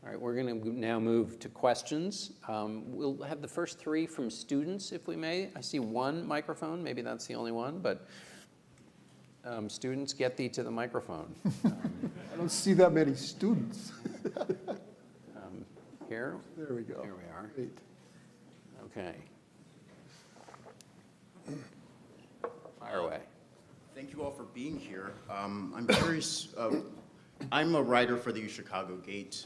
All right, we're going to now move to questions. We'll have the first 3 from students, if we may. I see one microphone. Maybe that's the only one, but students, get thee to the microphone. I don't see that many students. Here? There we go. Here we are. Great. Okay. Fire away. Thank you all for being here. I'm curious, I'm a writer for the Chicago Gate.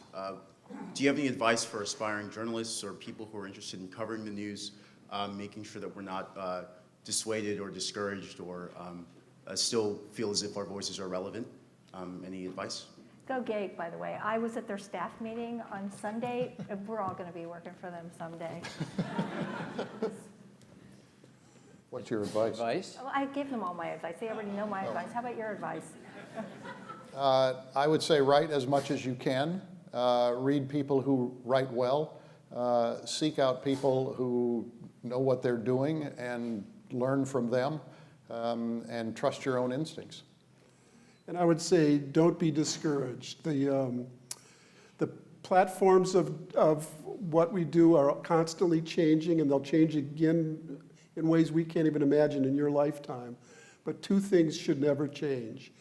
Do you have any advice for aspiring journalists or people who are interested in covering the news, making sure that we're not dissuaded or discouraged or still feel as if our voices are relevant? Any advice? Go Gate, by the way. I was at their staff meeting on Sunday. And we're all going to be working for them someday. What's your advice? Advice? Well, I gave them all my advice. They already know my advice. How about your advice? I would say write as much as you can. Read people who write well. Seek out people who know what they're doing and learn from them, and trust your own instincts. And I would say, don't be discouraged. The platforms of what we do are constantly changing, and they'll change again in ways we can't even imagine in your lifetime. But 2 things should never change.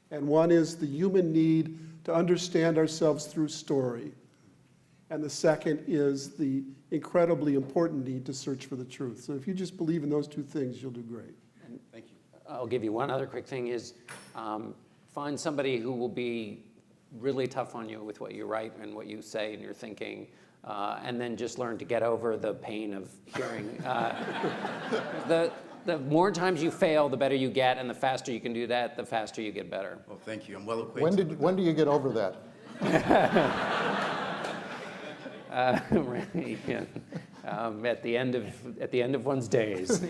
And one is the human need to understand ourselves through story. And the second is the incredibly important need to search for the truth. So if you just believe in those 2 things, you'll do great. Thank you. I'll give you one other quick thing is find somebody who will be really tough on you with what you write and what you say and your thinking, and then just learn to get over the pain of hearing. The more times you fail, the better you get, and the faster you can do that, the faster you get better. Well, thank you. I'm well acquainted. When do you get over that? Right, yeah. At the end of one's days.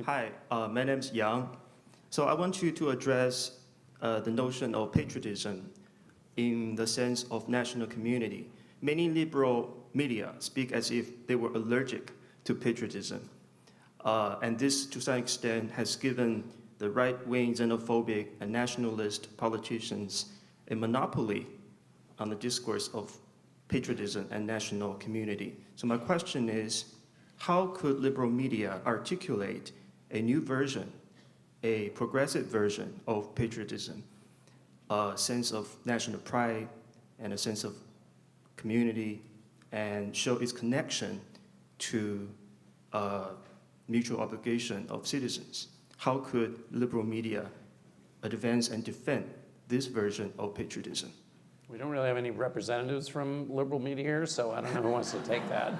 Hi, my name's Yang. So I want you to address the notion of patriotism in the sense of national community. Many liberal media speak as if they were allergic to patriotism. And this, to some extent, has given the right-wing xenophobic and nationalist politicians a monopoly on the discourse of patriotism and national community. So my question is, how could liberal media articulate a new version, a progressive version of patriotism, a sense of national pride and a sense of community, and show its connection to mutual obligation of citizens? How could liberal media advance and defend this version of patriotism? We don't really have any representatives from liberal media here, so I don't know who wants to take that.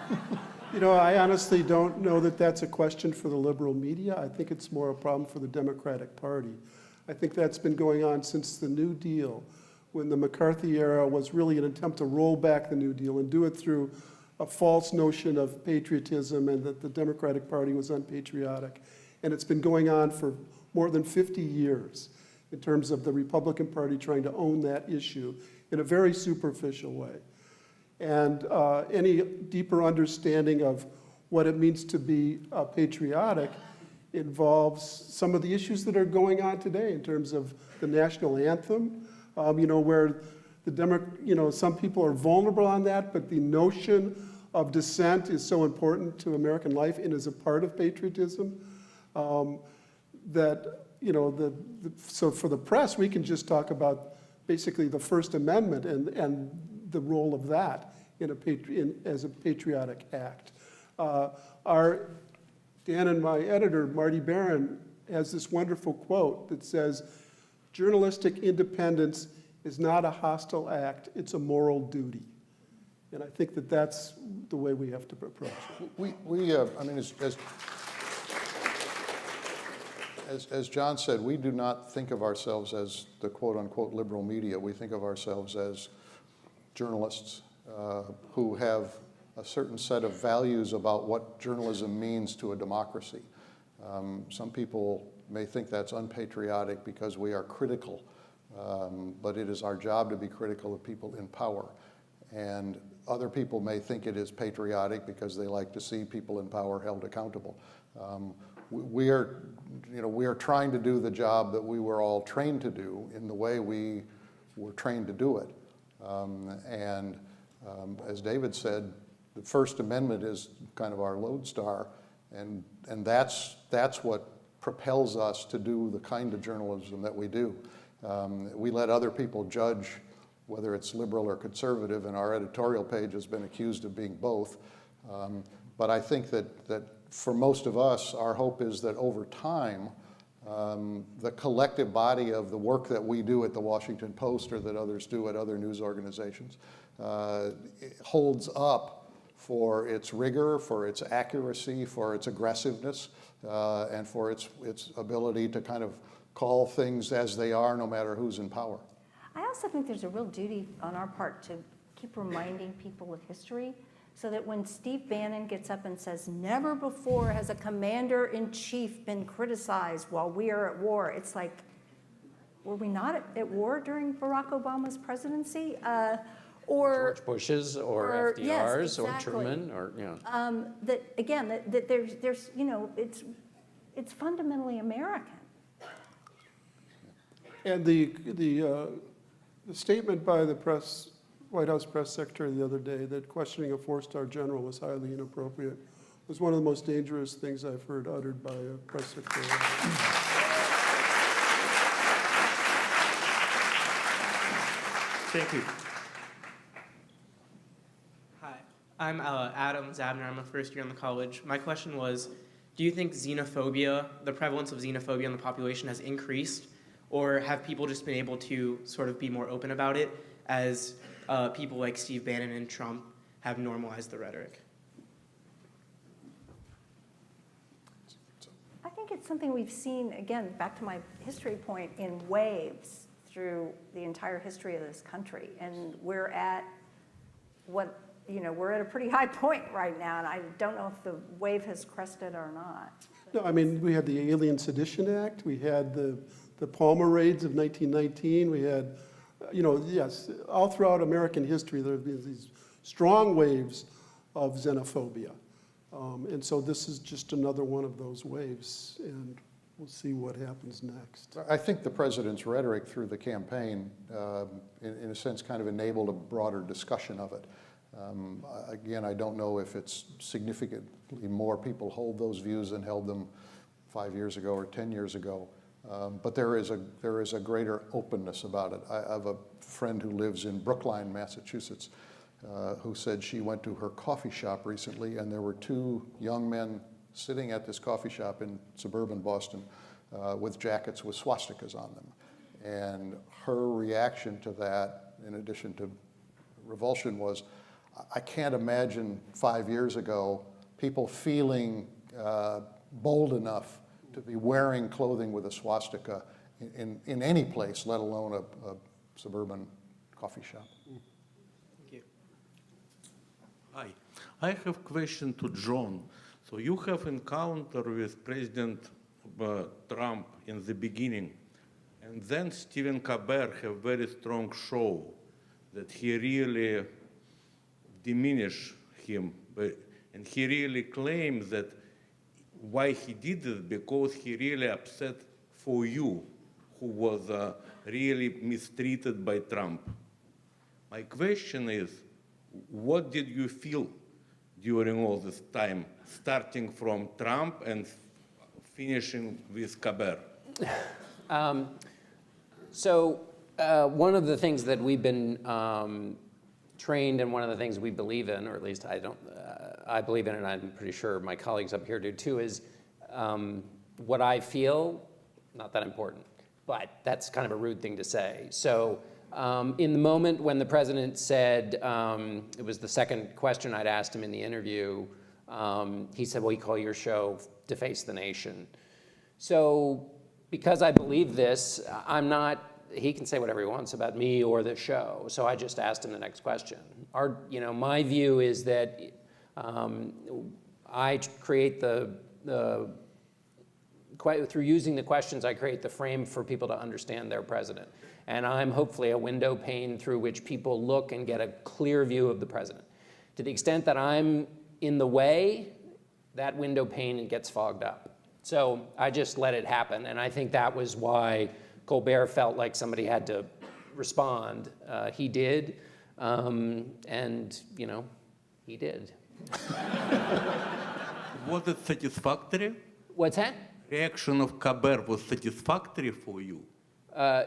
You know, I honestly don't know that that's a question for the liberal media. I think it's more a problem for the Democratic Party. I think that's been going on since the New Deal, when the McCarthy era was really an attempt to roll back the New Deal and do it through a false notion of patriotism and that the Democratic Party was unpatriotic. And it's been going on for more than 50 years in terms of the Republican Party trying to own that issue in a very superficial way. And any deeper understanding of what it means to be patriotic involves some of the issues that are going on today in terms of the national anthem, where some people are vulnerable on that, but the notion of dissent is so important to American life and is a part of patriotism so for the press, we can just talk about basically the First Amendment and the role of that as a patriotic act. Dan and my editor, Marty Barron, has this wonderful quote that says, "Journalistic independence is not a hostile act, it's a moral duty." And I think that that's the way we have to approach it. As John said, we do not think of ourselves as the quote-unquote liberal media. We think of ourselves as journalists who have a certain set of values about what journalism means to a democracy. Some people may think that's unpatriotic because we are critical, but it is our job to be critical of people in power. And other people may think it is patriotic because they like to see people in power held accountable. We are trying to do the job that we were all trained to do in the way we were trained to do it. As David said, the First Amendment is kind of our lodestar, and that's what propels us to do the kind of journalism that we do. We let other people judge whether it's liberal or conservative, and our editorial page has been accused of being both. But I think that for most of us, our hope is that over time, the collective body of the work that we do at the Washington Post or that others do at other news organizations holds up for its rigor, for its accuracy, for its aggressiveness, and for its ability to kind of call things as they are, no matter who's in power. I also think there's a real duty on our part to keep reminding people of history, so that when Steve Bannon gets up and says, "Never before has a commander-in-chief been criticized while we are at war," it's like, were we not at war during Barack Obama's presidency? Or George Bush's or FDR's, yes, exactly. or Truman, or that there's it's fundamentally American. And the statement by the White House press secretary the other day that questioning a four-star general was highly inappropriate was one of the most dangerous things I've heard uttered by a press secretary. Thank you. Hi, I'm Adam Zabner. I'm a first year in the college. My question was, do you think xenophobia, the prevalence of xenophobia in the population has increased, or have people just been able to sort of be more open about it as people like Steve Bannon and Trump have normalized the rhetoric? I think it's something we've seen, again, back to my history point, in waves through the entire history of this country. And we're at we're at a pretty high point right now, and I don't know if the wave has crested or not. No, I mean, we had the Alien Sedition Act, we had the Palmer raids of 1919, we had, yes, all throughout American history, there have been these strong waves of xenophobia. And so this is just another one of those waves, and we'll see what happens next. I think the president's rhetoric through the campaign, in a sense, kind of enabled a broader discussion of it. Again, I don't know if it's significantly more people hold those views than held them 5 years ago or 10 years ago, but there is a greater openness about it. I have a friend who lives in Brookline, Massachusetts, who said she went to her coffee shop recently, and there were 2 young men sitting at this coffee shop in suburban Boston with jackets with swastikas on them. And her reaction to that, in addition to revulsion, was, I can't imagine 5 years ago people feeling bold enough to be wearing clothing with a swastika in any place, let alone a suburban coffee shop. Thank you. Hi, I have a question to John. So you have encounter with President Trump in the beginning, and then Stephen Colbert have very strong show that he really diminish him, and he really claims that why he did it, because he really upset for you, who was really mistreated by Trump. My question is, what did you feel during all this time, starting from Trump and finishing with Colbert? So one of the things that we've been trained, and one of the things we believe in, or at least I believe in, and I'm pretty sure my colleagues up here do too, is what I feel, not that important, but that's kind of a rude thing to say. So in the moment when the president said, it was the second question I'd asked him in the interview, he said, well, you call your show Deface the Nation. So because I believe this, he can say whatever he wants about me or the show. So I just asked him the next question. My view is that I create through using the questions, I create the frame for people to understand their president. And I'm hopefully a window pane through which people look and get a clear view of the president. To the extent that I'm in the way, that window pane gets fogged up. So I just let it happen. And I think that was why Colbert felt like somebody had to respond. He did, and he did. Was it satisfactory? What's that? Reaction of Colbert was satisfactory for you?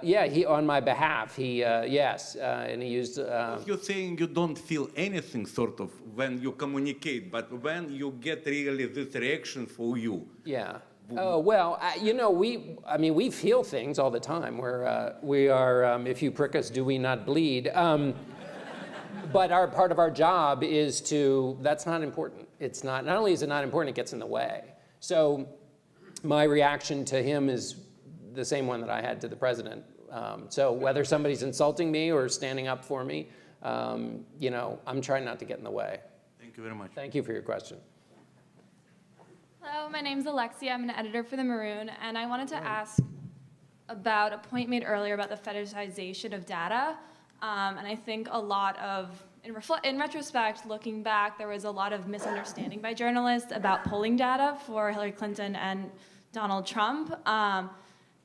Yeah, he on my behalf. Yes, and he used. You're saying you don't feel anything sort of when you communicate, but when you get really this reaction for you. Yeah. Oh well, we feel things all the time. We are. If you prick us, do we not bleed? But part of our job is to. That's not important. It's not. Not only is it not important, it gets in the way. So, my reaction to him is the same one that I had to the president. So whether somebody's insulting me or standing up for me, I'm trying not to get in the way. Thank you very much. Thank you for your question. Hello, my name's Alexia. I'm an editor for The Maroon, and I wanted to ask about a point made earlier about the fetishization of data. And I think a lot of, in retrospect, looking back, there was a lot of misunderstanding by journalists about polling data for Hillary Clinton and Donald Trump.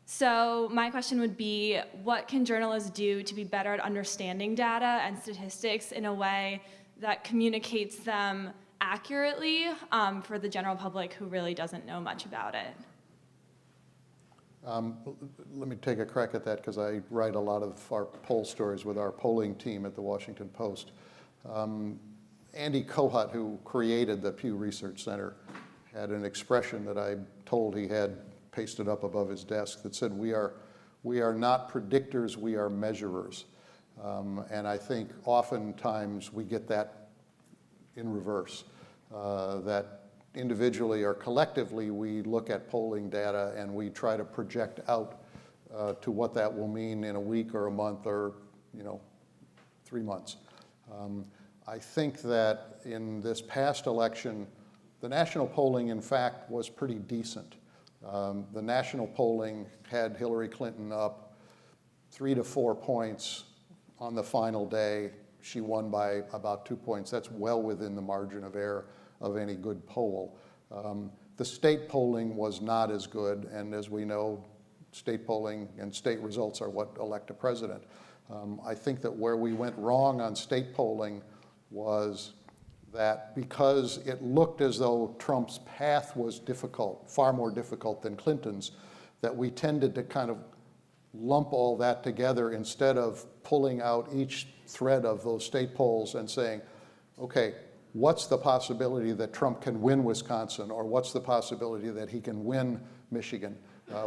So my question would be, what can journalists do to be better at understanding data and statistics in a way that communicates them accurately for the general public who really doesn't know much about it? Let me take a crack at that, because I write a lot of our poll stories with our polling team at the Washington Post. Andy Kohut, who created the Pew Research Center, had an expression that I told he had pasted up above his desk that said, we are not predictors, we are measurers. And I think oftentimes we get that in reverse, that individually or collectively we look at polling data and we try to project out to what that will mean in a week or a month or 3 months. I think that in this past election, the national polling, in fact, was pretty decent. The national polling had Hillary Clinton up 3 to 4 points on the final day. She won by about 2 points. That's well within the margin of error of any good poll. The state polling was not as good, and as we know, state polling and state results are what elect a president. I think that where we went wrong on state polling was that because it looked as though Trump's path was difficult, far more difficult than Clinton's, that we tended to kind of lump all that together instead of pulling out each thread of those state polls and saying, okay, what's the possibility that Trump can win Wisconsin, or what's the possibility that he can win Michigan?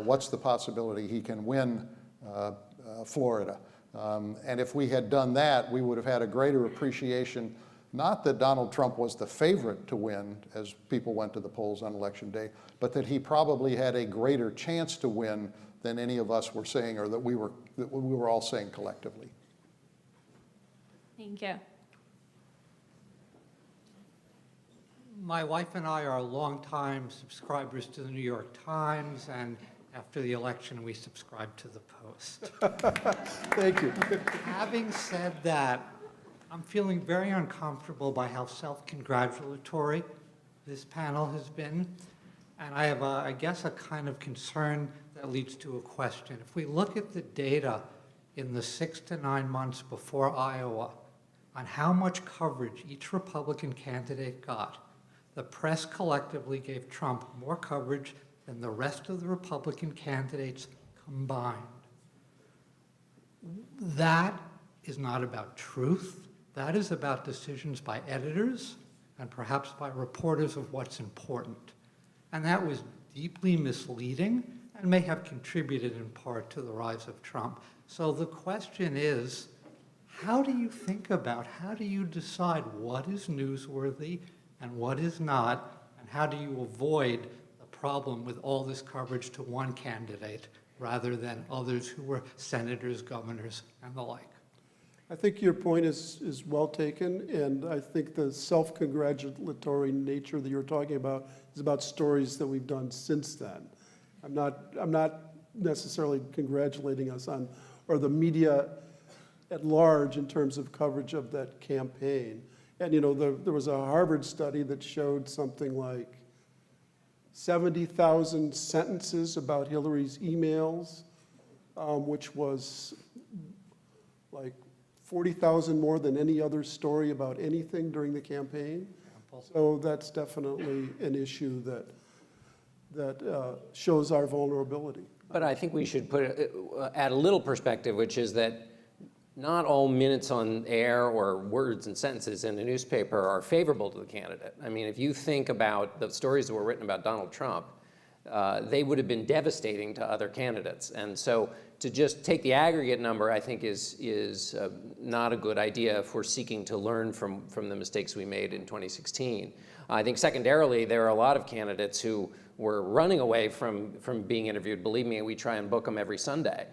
What's the possibility he can win Florida? And if we had done that, we would have had a greater appreciation, not that Donald Trump was the favorite to win as people went to the polls on election day, but that he probably had a greater chance to win than any of us were saying, or that we were all saying collectively. Thank you. My wife and I are longtime subscribers to the New York Times, and after the election, we subscribed to the Post. Thank you. Having said that, I'm feeling very uncomfortable by how self-congratulatory this panel has been. And I have, I guess, a kind of concern that leads to a question. If we look at the data in the 6 to 9 months before Iowa on how much coverage each Republican candidate got, the press collectively gave Trump more coverage than the rest of the Republican candidates combined. That is not about truth. That is about decisions by editors and perhaps by reporters of what's important. And that was deeply misleading and may have contributed in part to the rise of Trump. So the question is, how do you think about, how do you decide what is newsworthy and what is not, and how do you avoid the problem with all this coverage to one candidate rather than others who were senators, governors, and the like? I think your point is well taken, and I think the self-congratulatory nature that you're talking about is about stories that we've done since then. I'm not necessarily congratulating us on, or the media at large in terms of coverage of that campaign. And there was a Harvard study that showed something like 70,000 sentences about Hillary's emails, which was like 40,000 more than any other story about anything during the campaign. So that's definitely an issue that shows our vulnerability. But I think we should add a little perspective, which is that not all minutes on air or words and sentences in a newspaper are favorable to the candidate. I mean, if you think about the stories that were written about Donald Trump, they would have been devastating to other candidates. And so to just take the aggregate number, I think is not a good idea if we're seeking to learn from the mistakes we made in 2016. I think secondarily, there are a lot of candidates who were running away from being interviewed. Believe me, we try and book them every Sunday.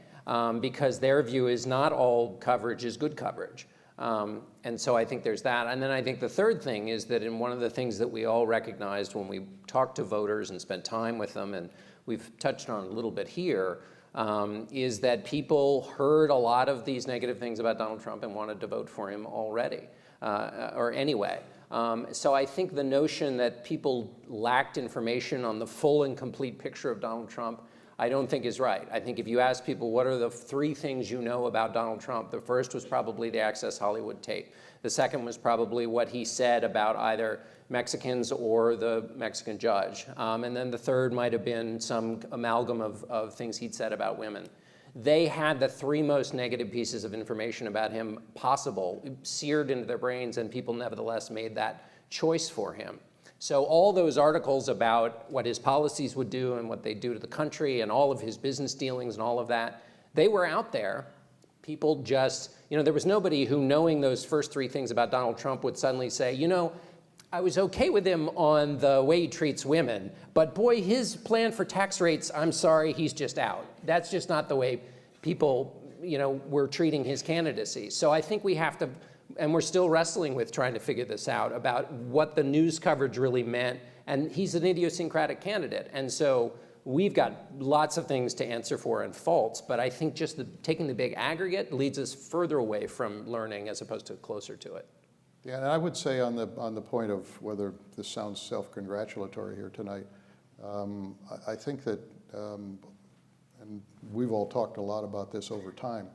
Because their view is not all coverage is good coverage. And so I think there's that. And then I think the third thing is that in one of the things that we all recognized when we talked to voters and spent time with them, and we've touched on a little bit here, is that people heard a lot of these negative things about Donald Trump and wanted to vote for him already, or anyway. So I think the notion that people lacked information on the full and complete picture of Donald Trump, I don't think is right. I think if you ask people, what are the 3 things you know about Donald Trump? The first was probably the Access Hollywood tape. The second was probably what he said about either Mexicans or the Mexican judge. And then the third might have been some amalgam of things he'd said about women. They had the 3 most negative pieces of information about him possible, seared into their brains, and people nevertheless made that choice for him. So all those articles about what his policies would do and what they do to the country and all of his business dealings and all of that, they were out there. People just, there was nobody who, knowing those first three things about Donald Trump, would suddenly say, I was okay with him on the way he treats women, but boy, his plan for tax rates, I'm sorry, he's just out. That's just not the way people, were treating his candidacy. So I think we have to, and we're still wrestling with trying to figure this out about what the news coverage really meant. And he's an idiosyncratic candidate. And so we've got lots of things to answer for and faults, but I think just taking the big aggregate leads us further away from learning as opposed to closer to it. Yeah, and I would say on the point of whether this sounds self-congratulatory here tonight, I think that, and we've all talked a lot about this over time,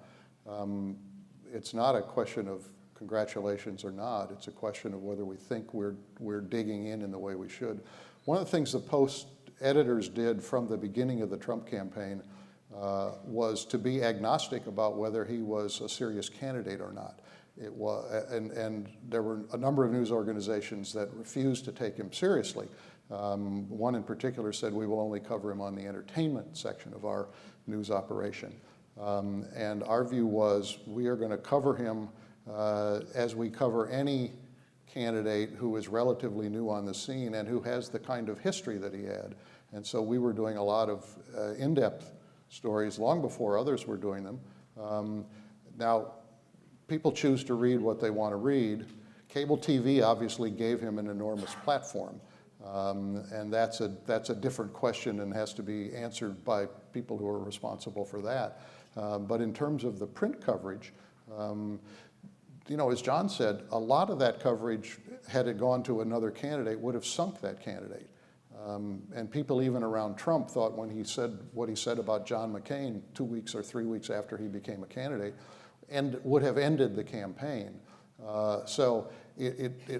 it's not a question of congratulations or not, it's a question of whether we think we're digging in the way we should. One of the things the Post editors did from the beginning of the Trump campaign was to be agnostic about whether he was a serious candidate or not. It was, and there were a number of news organizations that refused to take him seriously. One in particular said, we will only cover him on the entertainment section of our news operation. And our view was, we are going to cover him as we cover any candidate who is relatively new on the scene and who has the kind of history that he had. And so we were doing a lot of in-depth stories long before others were doing them. Now, people choose to read what they want to read. Cable TV obviously gave him an enormous platform. And that's a different question and has to be answered by people who are responsible for that. But in terms of the print coverage, as John said, a lot of that coverage, had it gone to another candidate, would have sunk that candidate. And people even around Trump thought when he said what he said about John McCain 2 weeks or 3 weeks after he became a candidate, and would have ended the campaign. So it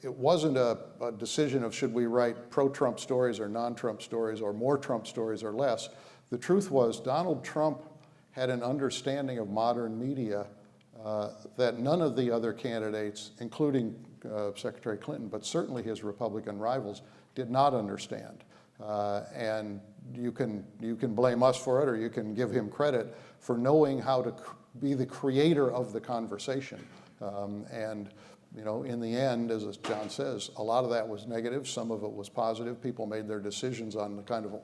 wasn't a decision of should we write pro-Trump stories or non-Trump stories or more Trump stories or less. The truth was Donald Trump had an understanding of modern media that none of the other candidates, including Secretary Clinton, but certainly his Republican rivals, did not understand. And you can blame us for it, or you can give him credit for knowing how to be the creator of the conversation. And in the end, as John says, a lot of that was negative. Some of it was positive. People made their decisions on the kind of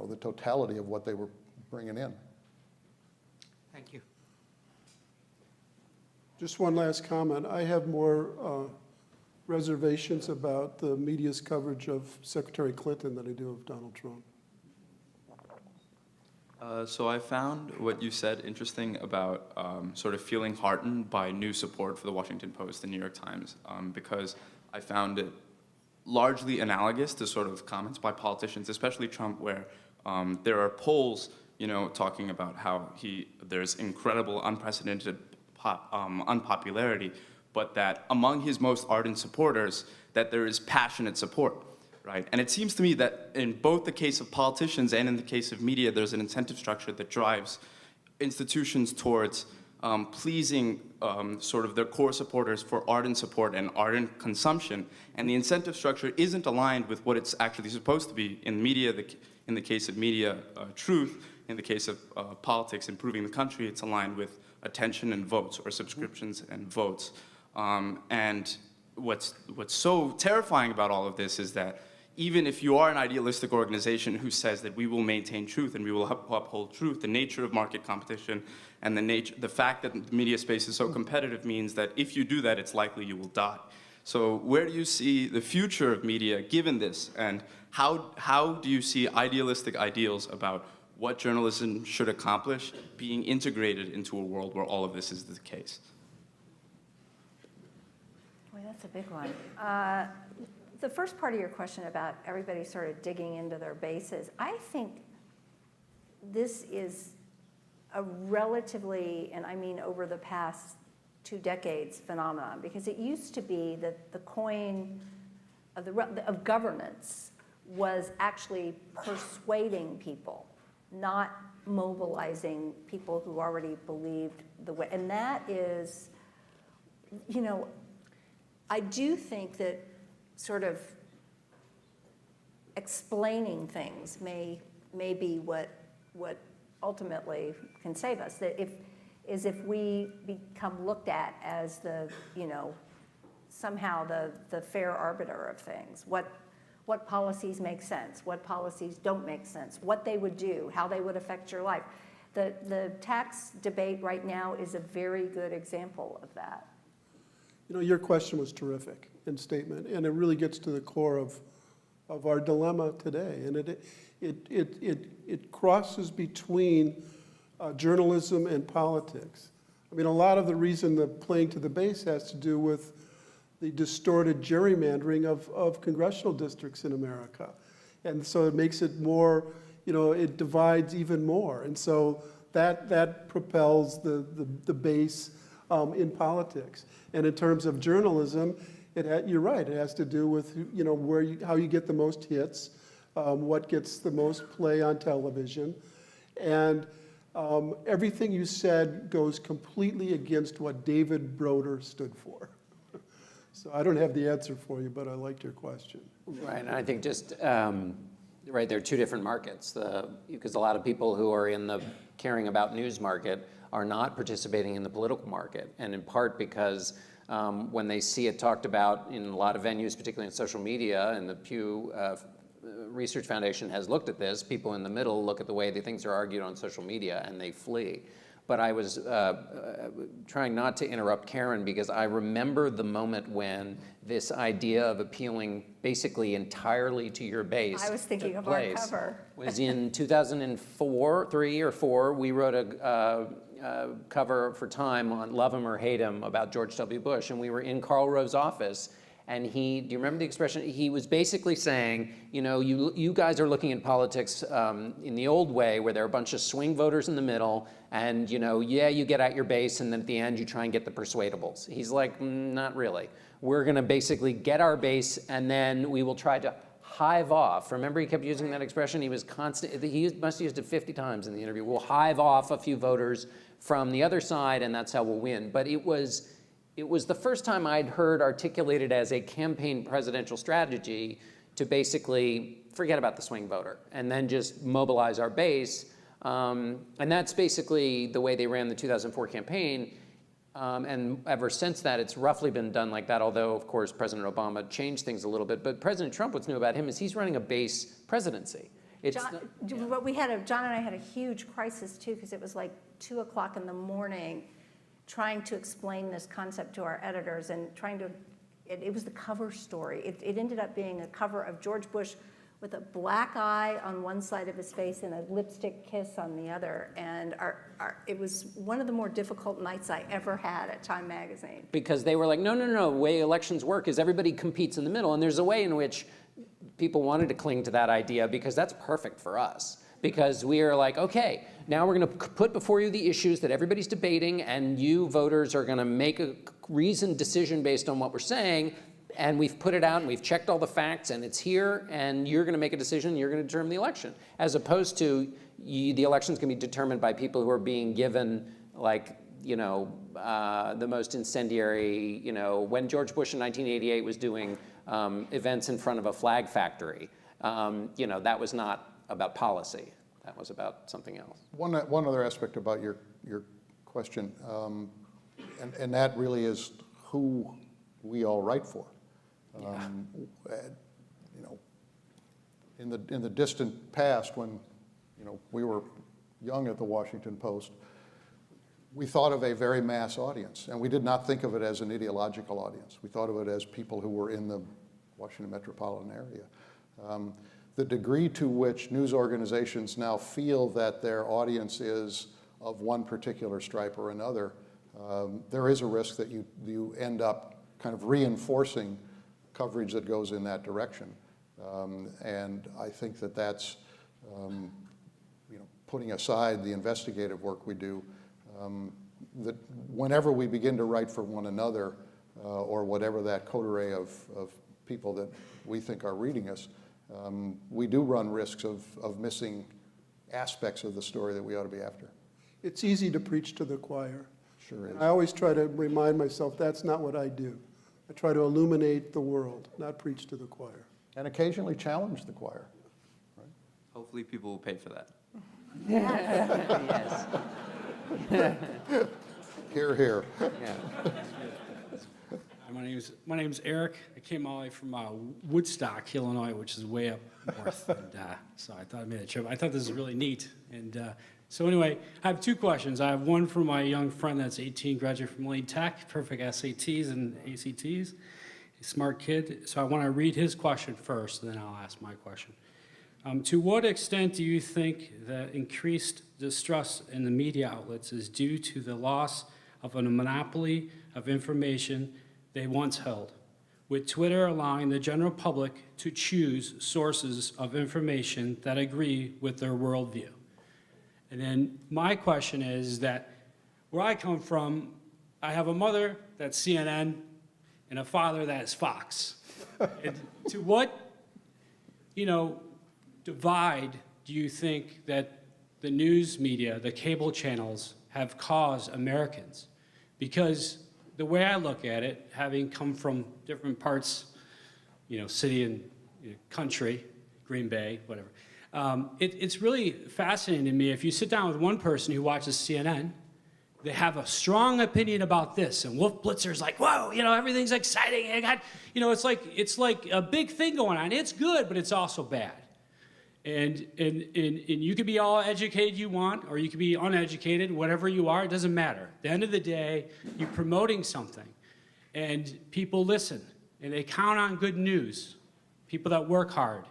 the totality of what they were bringing in. Thank you. Just one last comment. I have more reservations about the media's coverage of Secretary Clinton than I do of Donald Trump. So I found what you said interesting about sort of feeling heartened by new support for the Washington Post and New York Times, because I found it largely analogous to sort of comments by politicians, especially Trump, where there are polls, talking about how there's incredible, unprecedented unpopularity, but that among his most ardent supporters, that there is passionate support. Right, and it seems to me that in both the case of politicians and in the case of media, there's an incentive structure that drives institutions towards pleasing sort of their core supporters for ardent support and ardent consumption. And the incentive structure isn't aligned with what it's actually supposed to be in media. In the case of media, truth. In the case of politics, improving the country, it's aligned with attention and votes, or subscriptions and votes. And what's so terrifying about all of this is that even if you are an idealistic organization who says that we will maintain truth and we will uphold truth, the nature of market competition and the fact that the media space is so competitive means that if you do that, it's likely you will die. So where do you see the future of media given this, and how do you see idealistic ideals about what journalism should accomplish being integrated into a world where all of this is the case? Boy, that's a big one. The first part of your question about everybody sort of digging into their bases, I think this is a relatively, and I mean over the past 2 decades, phenomenon, because it used to be that the coin of governance was actually persuading people, not mobilizing people who already believed the way. And that is, I do think that sort of explaining things may be what ultimately can save us. That if we become looked at as the, somehow the fair arbiter of things, what policies make sense, what policies don't make sense, what they would do, how they would affect your life. The tax debate right now is a very good example of that. Your question was terrific in statement, and it really gets to the core of our dilemma today. And it crosses between journalism and politics. I mean, a lot of the reason the playing to the base has to do with the distorted gerrymandering of congressional districts in America. And so it makes it more, it divides even more. And so that propels the base in politics. And in terms of journalism, you're right, it has to do with, how you get the most hits, what gets the most play on television. And everything you said goes completely against what David Broder stood for. So I don't have the answer for you, but I liked your question. Right, and I think just, right, there are two different markets, because a lot of people who are in the caring about news market are not participating in the political market, and in part because when they see it talked about in a lot of venues, particularly in social media, and the Pew Research Foundation has looked at this, people in the middle look at the way the things are argued on social media and they flee. But I was trying not to interrupt Karen because I remember the moment when this idea of appealing basically entirely to your base I was thinking of our cover. Was in 2004, 3 or 4, we wrote a cover for Time on Love Him or Hate Him about George W. Bush, and we were in Karl Rove's office, and do you remember the expression? He was basically saying, you guys are looking at politics in the old way, where there are a bunch of swing voters in the middle, and you get out your base, and then at the end you try and get the persuadables. He's like, not really. We're gonna basically get our base, and then we will try to hive off. Remember, he kept using that expression? He was constant. He must have used it 50 times in the interview. We'll hive off a few voters from the other side, and that's how we'll win. But it was the first time I'd heard articulated as a campaign presidential strategy to basically forget about the swing voter and then just mobilize our base. And that's basically the way they ran the 2004 campaign. And ever since that, it's roughly been done like that, although, of course, President Obama changed things a little bit. But President Trump, what's new about him is he's running a base presidency. John and I had a huge crisis, too, because it was like 2 o'clock in the morning trying to explain this concept to our editors and it was the cover story. It ended up being a cover of George Bush with a black eye on one side of his face and a lipstick kiss on the other. And it was one of the more difficult nights I ever had at Time magazine. Because they were like, no, the way elections work is everybody competes in the middle. And there's a way in which people wanted to cling to that idea because that's perfect for us. Because we are like, okay, now we're gonna put before you the issues that everybody's debating, and you voters are gonna make a reasoned decision based on what we're saying, and we've put it out and we've checked all the facts and it's here, and you're gonna make a decision and you're gonna determine the election. As opposed to the election's gonna be determined by people who are being given like, the most incendiary, when George Bush in 1988 was doing events in front of a flag factory, that was not about policy. That was about something else. One other aspect about your question, and that really is who we all write for. In the distant past, when we were young at the Washington Post, we thought of a very mass audience, and we did not think of it as an ideological audience. We thought of it as people who were in the Washington metropolitan area. The degree to which news organizations now feel that their audience is of one particular stripe or another, there is a risk that you end up kind of reinforcing coverage that goes in that direction. And I think that's, putting aside the investigative work we do, that whenever we begin to write for one another, or whatever that coterie of people that we think are reading us, we do run risks of missing aspects of the story that we ought to be after. It's easy to preach to the choir. Sure is. I always try to remind myself that's not what I do. I try to illuminate the world, not preach to the choir. And occasionally challenge the choir. Hopefully people will pay for that. Yes. Hear, hear. Yeah. My name's Eric. I came all the way from Woodstock, Illinois, which is way up north. And, so I thought I made a trip. I thought this was really neat. And so anyway, I have two questions. I have one for my young friend that's 18, graduate from Lane Tech, perfect SATs and ACTs, a smart kid. So I want to read his question first, and then I'll ask my question. To what extent do you think the increased distrust in the media outlets is due to the loss of a monopoly of information they once held, with Twitter allowing the general public to choose sources of information that agree with their worldview? And then my question is that where I come from, I have a mother that's CNN and a father that's Fox. And to what, divide do you think that the news media, the cable channels, have caused Americans? Because the way I look at it, having come from different parts, city and country, Green Bay, whatever, it's really fascinating to me. If you sit down with one person who watches CNN, they have a strong opinion about this, and Wolf Blitzer's like, whoa, everything's exciting. It's like a big thing going on. It's good, but it's also bad. And you could be all educated you want, or you could be uneducated, whatever you are, it doesn't matter. At the end of the day, you're promoting something, and people listen, and they count on good news, people that work hard,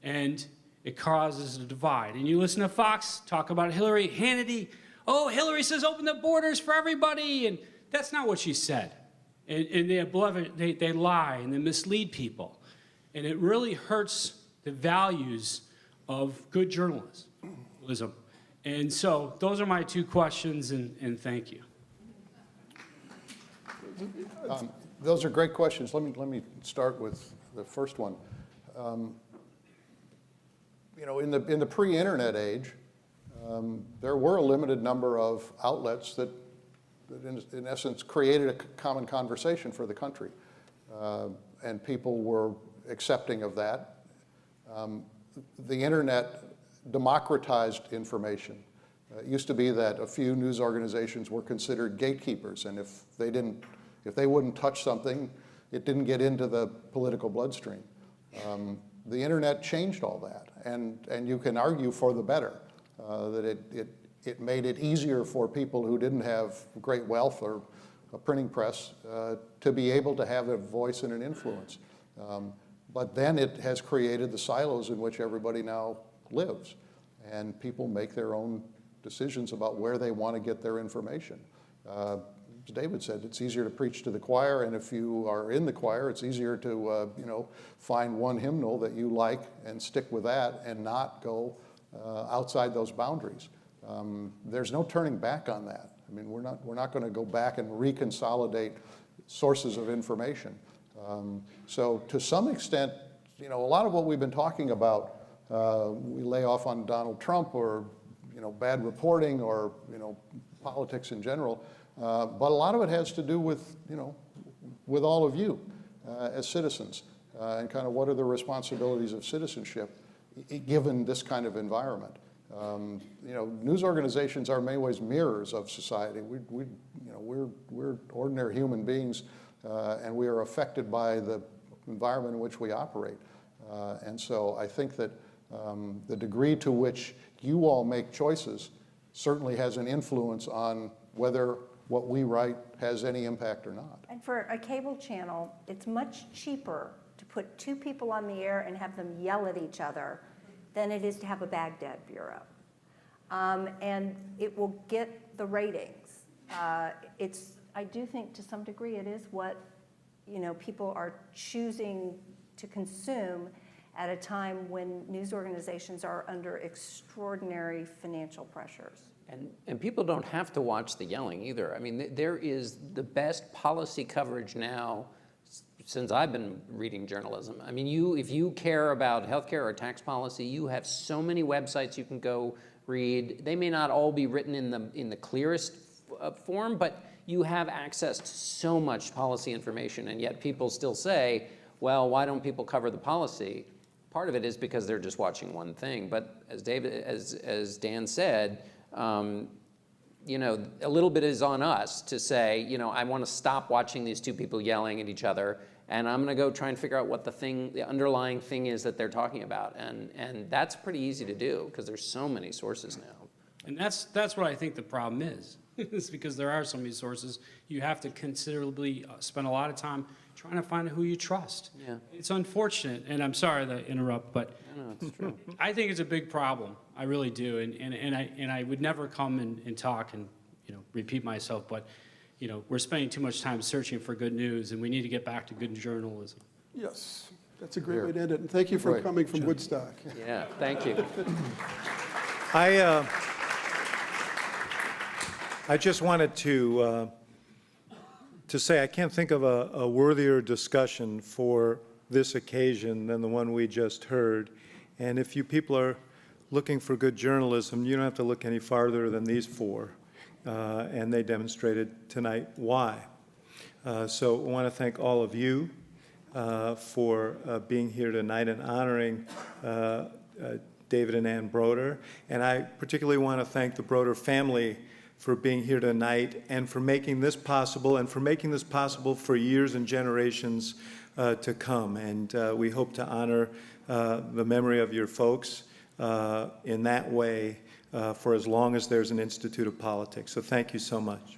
and it causes a divide. And you listen to Fox talk about Hillary, Hannity, oh, Hillary says open the borders for everybody, and that's not what she said. And they lie, and they mislead people. And it really hurts the values of good journalism. And so those are my two questions, and thank you. Those are great questions. Let me start with the first one. In the pre-internet age, there were a limited number of outlets that in essence created a common conversation for the country, and people were accepting of that. The internet democratized information. It used to be that a few news organizations were considered gatekeepers, and if they wouldn't touch something, it didn't get into the political bloodstream. The internet changed all that, and you can argue for the better, that it made it easier for people who didn't have great wealth or a printing press to be able to have a voice and an influence. But then it has created the silos in which everybody now lives, and people make their own decisions about where they want to get their information. As David said, it's easier to preach to the choir, and if you are in the choir, it's easier to find one hymnal that you like and stick with that and not go outside those boundaries. There's no turning back on that. I mean, we're not going to go back and reconsolidate sources of information. So to some extent, a lot of what we've been talking about, we lay off on Donald Trump or, bad reporting or, politics in general. But a lot of it has to do with, with all of you as citizens and kind of what are the responsibilities of citizenship given this kind of environment. News organizations are in many ways mirrors of society. We're ordinary human beings. And we are affected by the environment in which we operate. And so I think that the degree to which you all make choices certainly has an influence on whether what we write has any impact or not. And for a cable channel, it's much cheaper to put two people on the air and have them yell at each other than it is to have a Baghdad bureau. And it will get the ratings. I do think to some degree it is what people are choosing to consume at a time when news organizations are under extraordinary financial pressures. And people don't have to watch the yelling either. I mean, there is the best policy coverage now since I've been reading journalism. I mean, if you care about healthcare or tax policy, you have so many websites you can go read. They may not all be written in the clearest form, but you have access to so much policy information, and yet people still say, well, why don't people cover the policy? Part of it is because they're just watching one thing. But as Dan said, you know, a little bit is on us to say, you know, I want to stop watching these two people yelling at each other, and I'm going to go try and figure out what the underlying thing is that they're talking about. And that's pretty easy to do because there's so many sources now. And that's what I think the problem is. It's because there are so many sources. You have to considerably spend a lot of time trying to find who you trust. Yeah. It's unfortunate, and I'm sorry to interrupt, but No, it's true. I think it's a big problem. I really do, and I would never come and talk and, you know, repeat myself, but, you know, we're spending too much time searching for good news, and we need to get back to good journalism. Yes, that's a great way to end it, and thank you for coming from Woodstock. Yeah, thank you. I just wanted to say I can't think of a worthier discussion for this occasion than the one we just heard. And if you people are looking for good journalism, you don't have to look any farther than these four. And they demonstrated tonight why. So I want to thank all of you for being here tonight and honoring David and Ann Broder. And I particularly want to thank the Broder family for being here tonight and for making this possible, and for making this possible for years and generations to come. And we hope to honor the memory of your folks in that way for as long as there's an Institute of Politics. So thank you so much.